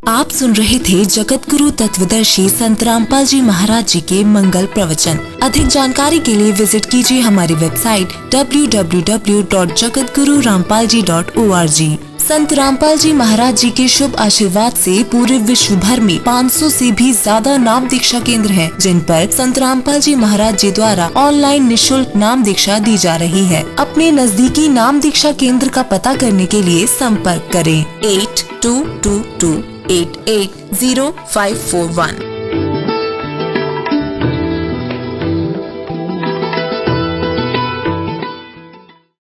आप सुन रहे थे जगत गुरु तत्वदर्शी संत रामपाल जी महाराज जी के मंगल प्रवचन। अधिक जानकारी के लिए विजिट कीजिए हमारी वेबसाइट www.jagatgururampalji.org। संत रामपाल जी महाराज जी के शुभ आशीर्वाद से पूरे विश्व भर में 500 से भी ज्यादा नाम दीक्षा केंद्र हैं, जिन पर संत रामपाल जी महाराज जी द्वारा ऑनलाइन निशुल्क नाम दीक्षा दी जा रही है। अपने नजदीकी नाम दीक्षा केंद्र का पता करने के लिए संपर्क करें 8222880541।